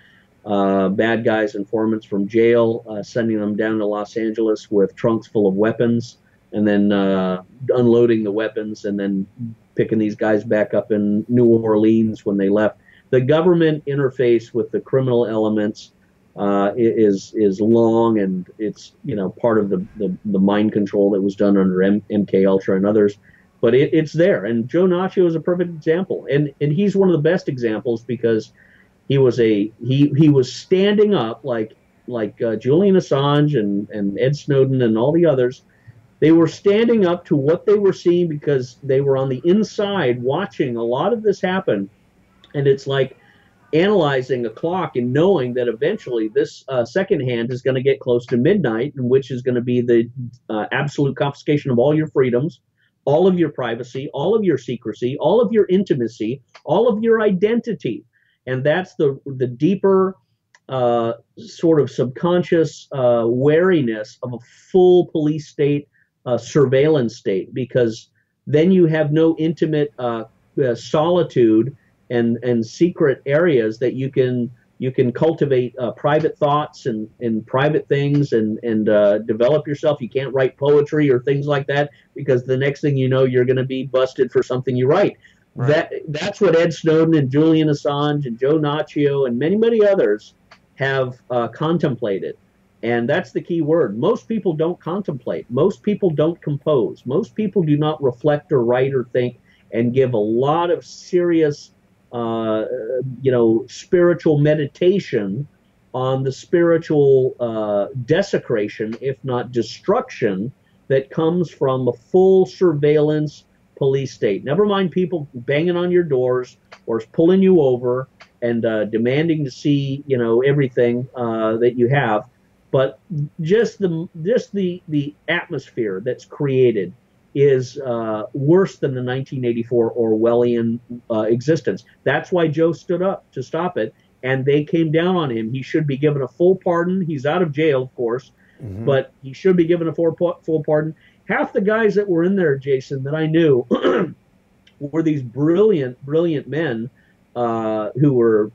bad guys, informants from jail, sending them down to Los Angeles with trunks full of weapons, and then unloading the weapons, and then picking these guys back up in New Orleans when they left. The government interface with the criminal elements is long, and it's part of the mind control that was done under MK Ultra and others. But it's there, and Joe Naccio is a perfect example, and he's one of the best examples because he was standing up like Julian Assange and Ed Snowden and all the others. They were standing up to what they were seeing because they were on the inside watching a lot of this happen. And it's like analyzing a clock and knowing that eventually this second hand is going to get close to midnight, and which is going to be the absolute confiscation of all your freedoms, all of your privacy, all of your secrecy, all of your intimacy, all of your identity. And that's the deeper sort of subconscious wariness of a full police state, surveillance state, because then you have no intimate solitude and secret areas that you can cultivate private thoughts and private things and develop yourself. You can't write poetry or things like that because the next thing you know, you're going to be busted for something you write. Right. That's what Ed Snowden and Julian Assange and Joe Naccio and many, many others have contemplated. And that's the key word. Most people don't contemplate. Most people don't compose. Most people do not reflect or write or think and give a lot of serious, spiritual meditation on the spiritual desecration, if not destruction, that comes from a full surveillance police state. Never mind people banging on your doors or pulling you over and demanding to see, everything that you have, but just the atmosphere that's created is worse than the 1984 Orwellian existence. That's why Joe stood up to stop it, and they came down on him. He should be given a full pardon. He's out of jail, of course, but he should be given a full pardon. Half the guys that were in there, Jason, that I knew were these brilliant, brilliant men who were,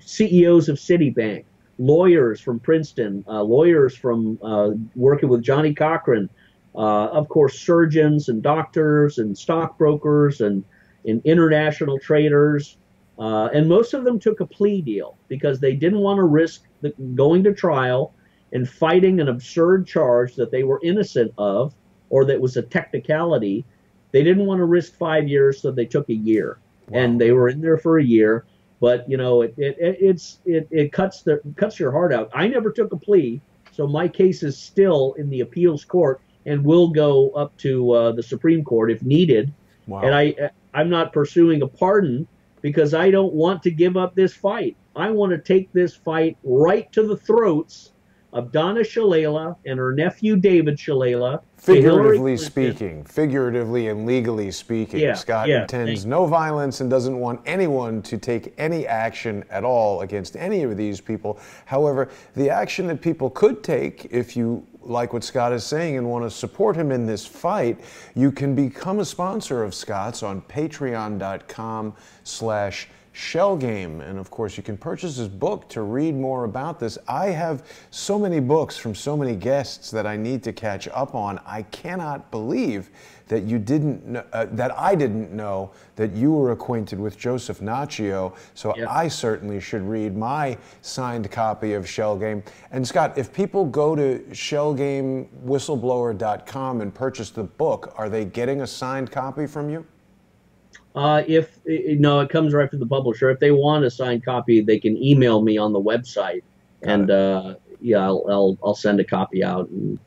CEOs of Citibank, lawyers from Princeton, lawyers from working with Johnny Cochran, of course, surgeons and doctors and stockbrokers and international traders. And most of them took a plea deal because they didn't want to risk going to trial and fighting an absurd charge that they were innocent of, or that was a technicality. They didn't want to risk 5 years, so they took a year. Wow. And they were in there for a year. But it cuts your heart out. I never took a plea, so my case is still in the appeals court and will go up to the Supreme Court if needed. Wow. And I'm not pursuing a pardon because I don't want to give up this fight. I want to take this fight right to the throats of Donna Shalala and her nephew David Shalala. Figuratively speaking, figuratively and legally speaking, Yeah, Scott yeah, intends no violence and doesn't want anyone to take any action at all against any of these people. However, the action that people could take, if you like what Scott is saying and want to support him in this fight, you can become a sponsor of Scott's on patreon.com/shellgame. And of course, you can purchase his book to read more about this. I have so many books from so many guests that I need to catch up on. I cannot believe that you didn't know, that I didn't know that you were acquainted with Joseph Naccio. So yep. I certainly should read my signed copy of Shell Game. And Scott, if people go to shellgamewhistleblower.com and purchase the book, are they getting a signed copy from you? No, it comes right from the publisher. If they want a signed copy, they can email me on the website, and yeah, I'll send a copy out and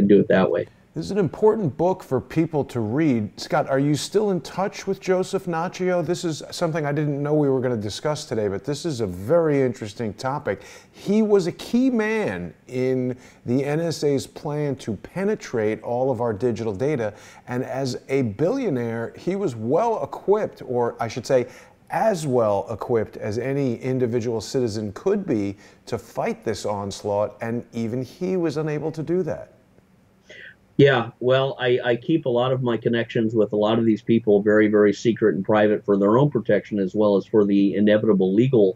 do it that way. This is an important book for people to read. Scott, are you still in touch with Joseph Naccio? This is something I didn't know we were going to discuss today, but this is a very interesting topic. He was a key man in the NSA's plan to penetrate all of our digital data, and as a billionaire, he was well equipped, or I should say, as well equipped as any individual citizen could be to fight this onslaught, and even he was unable to do that. Yeah, well, I keep a lot of my connections with a lot of these people very, very secret and private for their own protection, as well as for the inevitable legal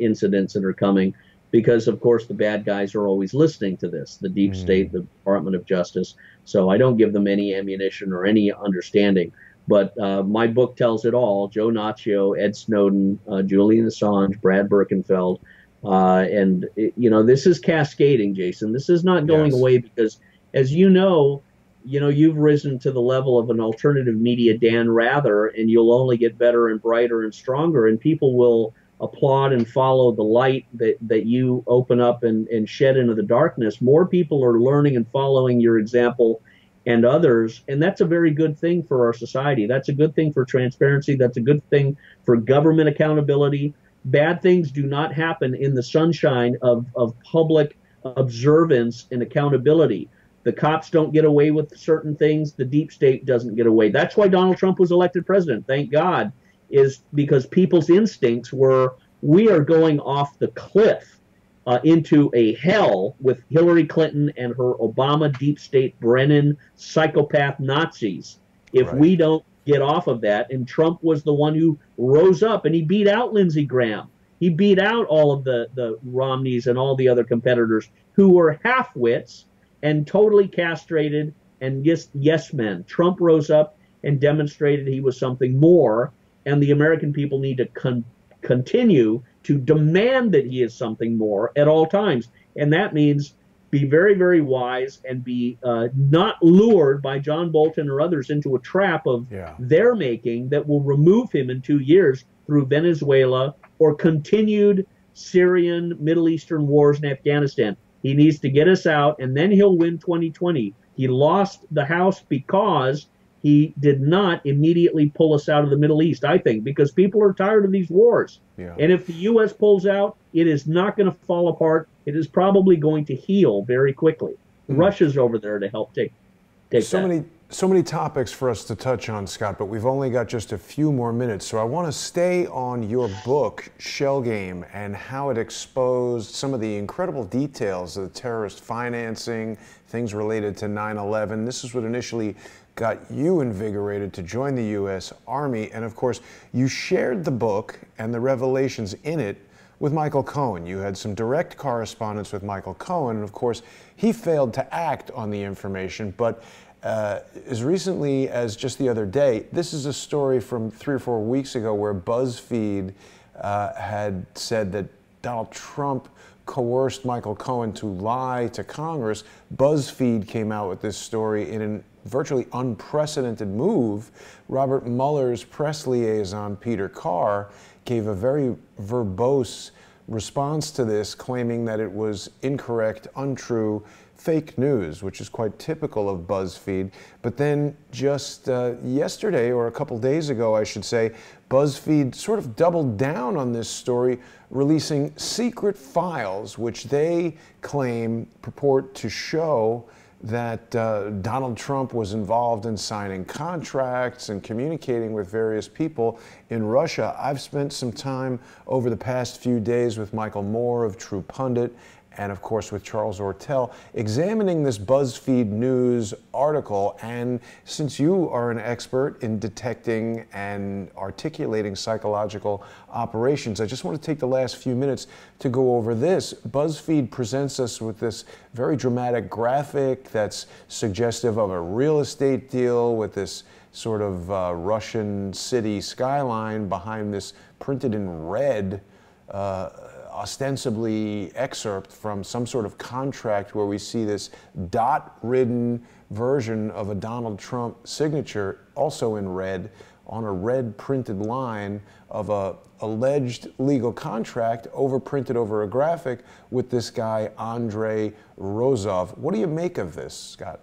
incidents that are coming, because, of course, the bad guys are always listening to this, the deep state, the Department of Justice. So I don't give them any ammunition or any understanding. But my book tells it all. Joe Naccio, Ed Snowden, Julian Assange, Brad Birkenfeld. And, this is cascading, Jason. This is not going away because, as you've risen to the level of an alternative media Dan Rather, and you'll only get better and brighter and stronger, and people will applaud and follow the light that you open up and shed into the darkness. More people are learning and following your example and others, and that's a very good thing for our society. That's a good thing for transparency. That's a good thing for government accountability. Bad things do not happen in the sunshine of public observance and accountability. The cops don't get away with certain things. The deep state doesn't get away. That's why Donald Trump was elected president, thank God, is because people's instincts were, we are going off the cliff into a hell with Hillary Clinton and her Obama deep state Brennan psychopath Nazis if we don't get off of that. And Trump was the one who rose up, and he beat out Lindsey Graham. He beat out all of the Romneys and all the other competitors who were half-wits and totally castrated and yes men. Trump rose up and demonstrated he was something more, and the American people need to continue to demand that he is something more at all times. And that means be very, very wise and be not lured by John Bolton or others into a trap of their making that will remove him in 2 years through Venezuela or continued Syrian, Middle Eastern wars in Afghanistan. He needs to get us out, and then he'll win 2020. He lost the House because he did not immediately pull us out of the Middle East, I think, because people are tired of these wars. And if the U.S. pulls out, it is not going to fall apart. It is probably going to heal very quickly. Russia's over there to help take So many topics for us to touch on, Scott, but we've only got just a few more minutes. So I want to stay on your book, Shell Game, and how it exposed some of the incredible details of the terrorist financing, things related to 9/11. This is what initially got you invigorated to join the U.S. Army. And of course, you shared the book and the revelations in it with Michael Cohen. You had some direct correspondence with Michael Cohen, and of course, he failed to act on the information, but as recently as just the other day, this is a story from 3 or 4 weeks ago where BuzzFeed had said that Donald Trump coerced Michael Cohen to lie to Congress. BuzzFeed came out with this story in a virtually unprecedented move. Robert Mueller's press liaison, Peter Carr, gave a very verbose response to this, claiming that it was incorrect, untrue, fake news, which is quite typical of BuzzFeed. But then just yesterday, or a couple days ago, I should say, BuzzFeed sort of doubled down on this story, releasing secret files, which they claim purport to show that Donald Trump was involved in signing contracts and communicating with various people in Russia. I've spent some time over the past few days with Michael Moore of True Pundit, and of course with Charles Ortel, examining this BuzzFeed News article. And since you are an expert in detecting and articulating psychological operations, I just want to take the last few minutes to go over this. BuzzFeed presents us with this very dramatic graphic that's suggestive of a real estate deal with this sort of Russian city skyline behind this printed in red ostensibly excerpt from some sort of contract where we see this dot-ridden version of a Donald Trump signature, also in red, on a red printed line of a alleged legal contract overprinted over a graphic with this guy, Andrei Rozov. What do you make of this, Scott?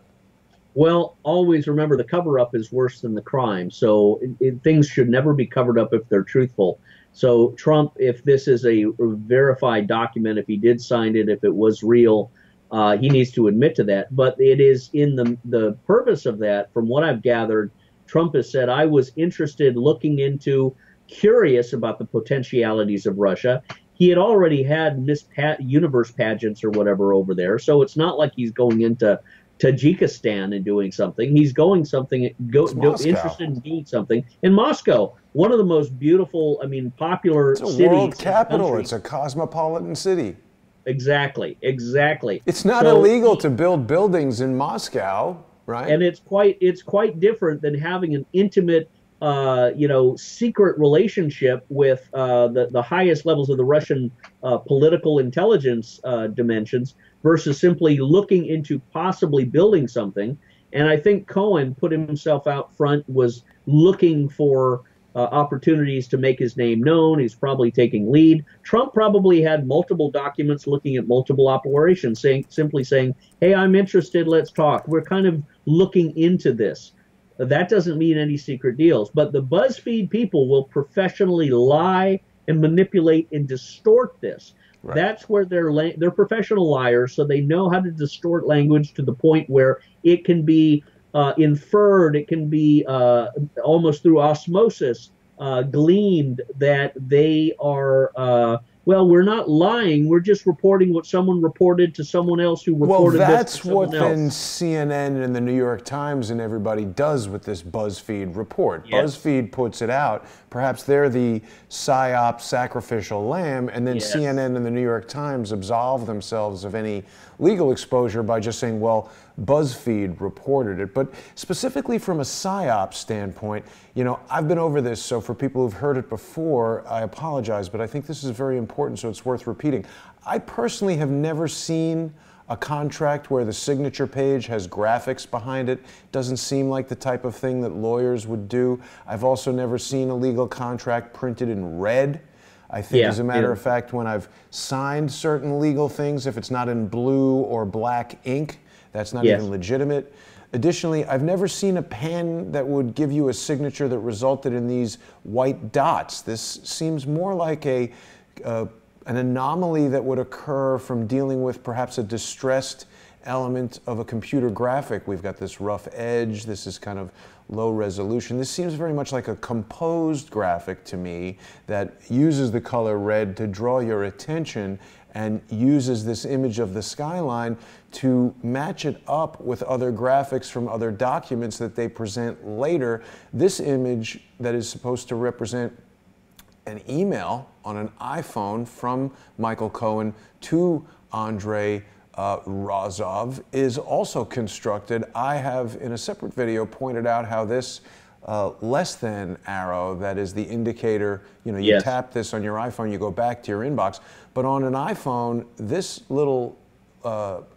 Well, always remember the cover-up is worse than the crime. So things should never be covered up if they're truthful. So Trump, if this is a verified document, if he did sign it, if it was real, he needs to admit to that. But it is in the purpose of that, from what I've gathered, Trump has said, I was interested, looking into, curious about the potentialities of Russia. He had already had Miss Universe pageants or whatever over there. So it's not like he's going into Tajikistan and doing something. He's going interested in doing something in Moscow, one of the most beautiful, popular cities. It's a world capital. It's a cosmopolitan city. Exactly. It's not illegal to build buildings in Moscow, right? And it's quite different than having an intimate, secret relationship with the highest levels of the Russian political intelligence dimensions, versus simply looking into possibly building something. And I think Cohen put himself out front, was looking for opportunities to make his name known. He's probably taking lead. Trump probably had multiple documents looking at multiple operations, simply saying, hey, I'm interested, let's talk. We're kind of looking into this. That doesn't mean any secret deals. But the BuzzFeed people will professionally lie and manipulate and distort this. Right. That's where they're professional liars, so they know how to distort language to the point where it can be inferred, it can be almost through osmosis gleaned that they are, we're not lying, we're just reporting what someone reported to someone else who reported this to someone else. Well, that's what then CNN and the New York Times and everybody does with this BuzzFeed report. Yes. BuzzFeed puts it out. Perhaps they're the PSYOP sacrificial lamb, and then yes, CNN and the New York Times absolve themselves of any legal exposure by just saying, well, BuzzFeed reported it. But specifically from a PSYOP standpoint, I've been over this, so for people who've heard it before, I apologize, but I think this is very important, so it's worth repeating. I personally have never seen a contract where the signature page has graphics behind it. Doesn't seem like the type of thing that lawyers would do. I've also never seen a legal contract printed in red. I think, as a matter of fact, when I've signed certain legal things, if it's not in blue or black ink, that's not even legitimate. Additionally, I've never seen a pen that would give you a signature that resulted in these white dots. This seems more like an anomaly that would occur from dealing with perhaps a distressed element of a computer graphic. We've got this rough edge. This is kind of low resolution. This seems very much like a composed graphic to me that uses the color red to draw your attention and uses this image of the skyline to match it up with other graphics from other documents that they present later. This image that is supposed to represent an email on an iPhone from Michael Cohen to Andrei Rozov is also constructed. I have, in a separate video, pointed out how this less than arrow, that is the indicator, you tap this on your iPhone, you go back to your inbox, but on an iPhone, this little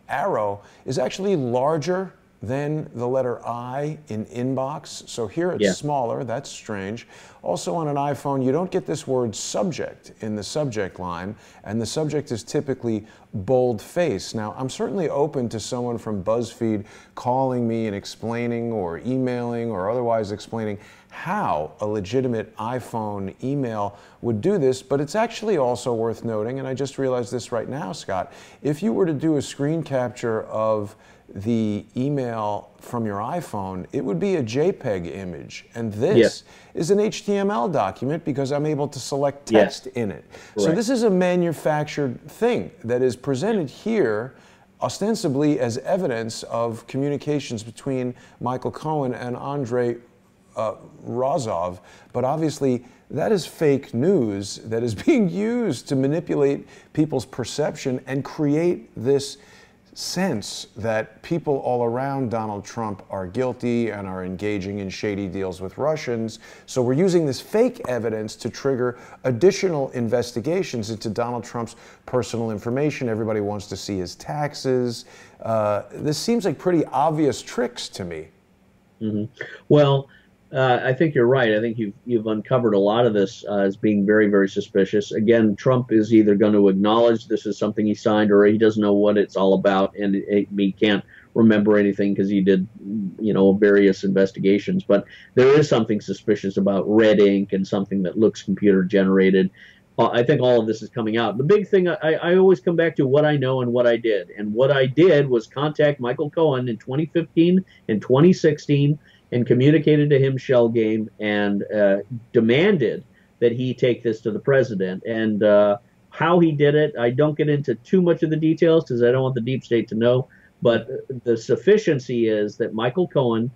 arrow is actually larger then the letter I in inbox. So here it's smaller, that's strange. Also on an iPhone, you don't get this word subject in the subject line, and the subject is typically bold-faced. Now, I'm certainly open to someone from BuzzFeed calling me and explaining or emailing or otherwise explaining how a legitimate iPhone email would do this, but it's actually also worth noting, and I just realized this right now, Scott, if you were to do a screen capture of the email from your iPhone, it would be a JPEG image. And this is an HTML document because I'm able to select text in it. Correct. So this is a manufactured thing that is presented here ostensibly as evidence of communications between Michael Cohen and Andrei Rozov, but obviously that is fake news that is being used to manipulate people's perception and create this sense that people all around Donald Trump are guilty and are engaging in shady deals with Russians. So we're using this fake evidence to trigger additional investigations into Donald Trump's personal information. Everybody wants to see his taxes. This seems like pretty obvious tricks to me. Well, I think you're right. I think you've uncovered a lot of this as being very, very suspicious. Again, Trump is either going to acknowledge this is something he signed, or he doesn't know what it's all about, and he can't remember anything because he did, various investigations. But there is something suspicious about red ink and something that looks computer generated. I think all of this is coming out. The big thing, I always come back to what I know and what I did. And what I did was contact Michael Cohen in 2015 and 2016 and communicated to him shell game and demanded that he take this to the president. And how he did it, I don't get into too much of the details because I don't want the deep state to know. But the sufficiency is that Michael Cohen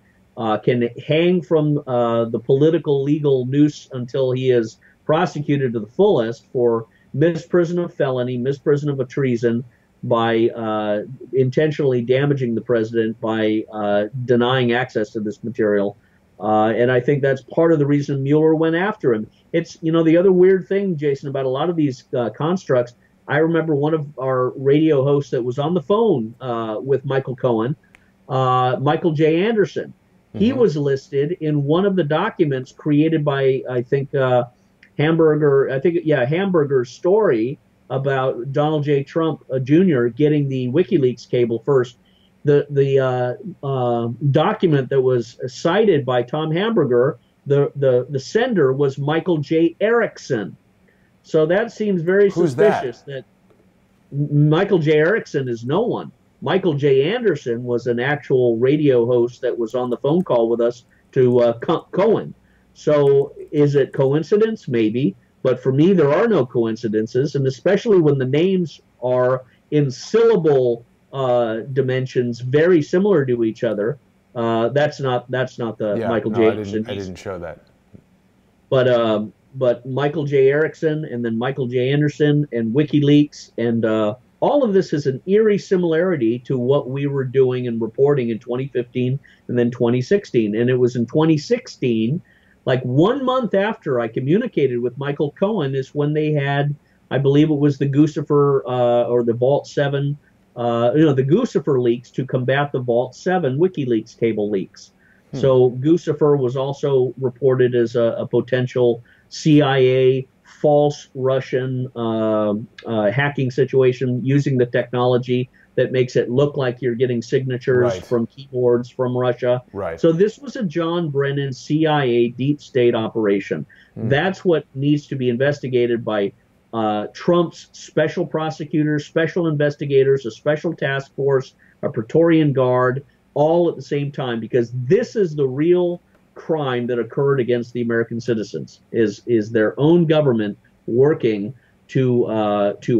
can hang from the political legal noose until he is prosecuted to the fullest for misprision of felony, misprision of a treason, by intentionally damaging the president, by denying access to this material. And I think that's part of the reason Mueller went after him. It's, the other weird thing, Jason, about a lot of these constructs, I remember one of our radio hosts that was on the phone with Michael Cohen, Michael J. Anderson. He was listed in one of the documents created by, I think, Hamburger's story about Donald J. Trump Jr. getting the WikiLeaks cable first. The document that was cited by Tom Hamburger, the sender was Michael J. Erickson. So that seems very suspicious. That Michael J. Erickson is no one. Michael J. Anderson was an actual radio host that was on the phone call with us to Cohen. So is it coincidence? Maybe. But for me, there are no coincidences, and especially when the names are in syllable dimensions very similar to each other. That's not the Michael J. Anderson. I didn't show that. But Michael J. Erickson and then Michael J. Anderson and WikiLeaks and all of this is an eerie similarity to what we were doing and reporting in 2015 and then 2016. And it was in 2016, like 1 month after I communicated with Michael Cohen, is when they had, I believe it was the Guccifer or the Vault 7, the Guccifer leaks to combat the Vault 7 WikiLeaks cable leaks. So Guccifer was also reported as a potential CIA false Russian hacking situation using the technology that makes it look like you're getting signatures from keyboards from Russia. So this was a John Brennan CIA deep state operation. That's what needs to be investigated by Trump's special prosecutors, special investigators, a special task force, a Praetorian Guard, all at the same time, because this is the real crime that occurred against the American citizens, is their own government working to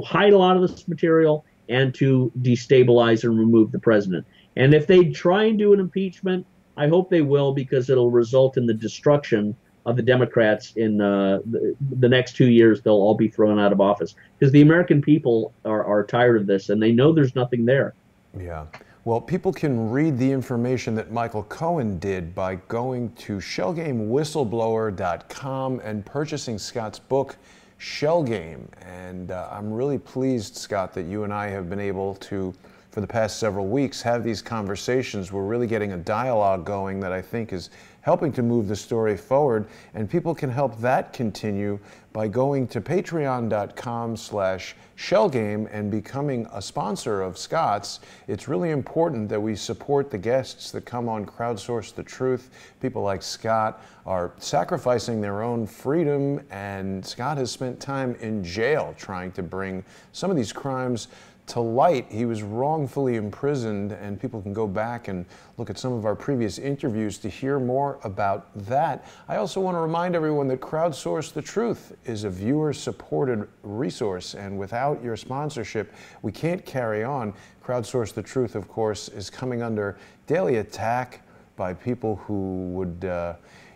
hide a lot of this material and to destabilize and remove the president. And if they try and do an impeachment, I hope they will, because it'll result in the destruction of the Democrats in the next 2 years. They'll all be thrown out of office because the American people are tired of this, and they know there's nothing there. Yeah. Well, people can read the information that Michael Cohen did by going to shellgamewhistleblower.com and purchasing Scott's book, Shell Game. And I'm really pleased, Scott, that you and I have been able to, for the past several weeks, have these conversations. We're really getting a dialogue going that I think is helping to move the story forward, and people can help that continue by going to patreon.com/shellgame and becoming a sponsor of Scott's. It's really important that we support the guests that come on Crowdsource the Truth. People like Scott are sacrificing their own freedom, and Scott has spent time in jail trying to bring some of these crimes to light. He was wrongfully imprisoned, and people can go back and look at some of our previous interviews to hear more about that. I also want to remind everyone that Crowdsource the Truth is a viewer-supported resource, and without your sponsorship, we can't carry on. Crowdsource the Truth, of course, is coming under daily attack by people who would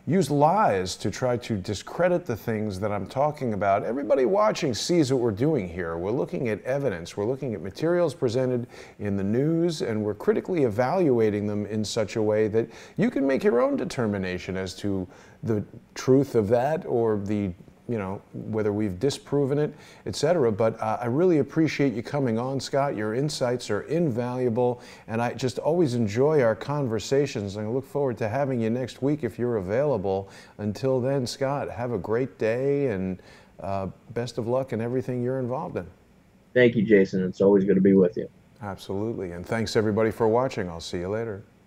use lies to try to discredit the things that I'm talking about. Everybody watching sees what we're doing here. We're looking at evidence. We're looking at materials presented in the news, and we're critically evaluating them in such a way that you can make your own determination as to the truth of that, or the whether we've disproven it, etc. But I really appreciate you coming on, Scott. Your insights are invaluable, and I just always enjoy our conversations. I look forward to having you next week if you're available. Until then, Scott, have a great day, and best of luck in everything you're involved in. Thank you, Jason. It's always good to be with you. Absolutely, and thanks everybody for watching. I'll see you later.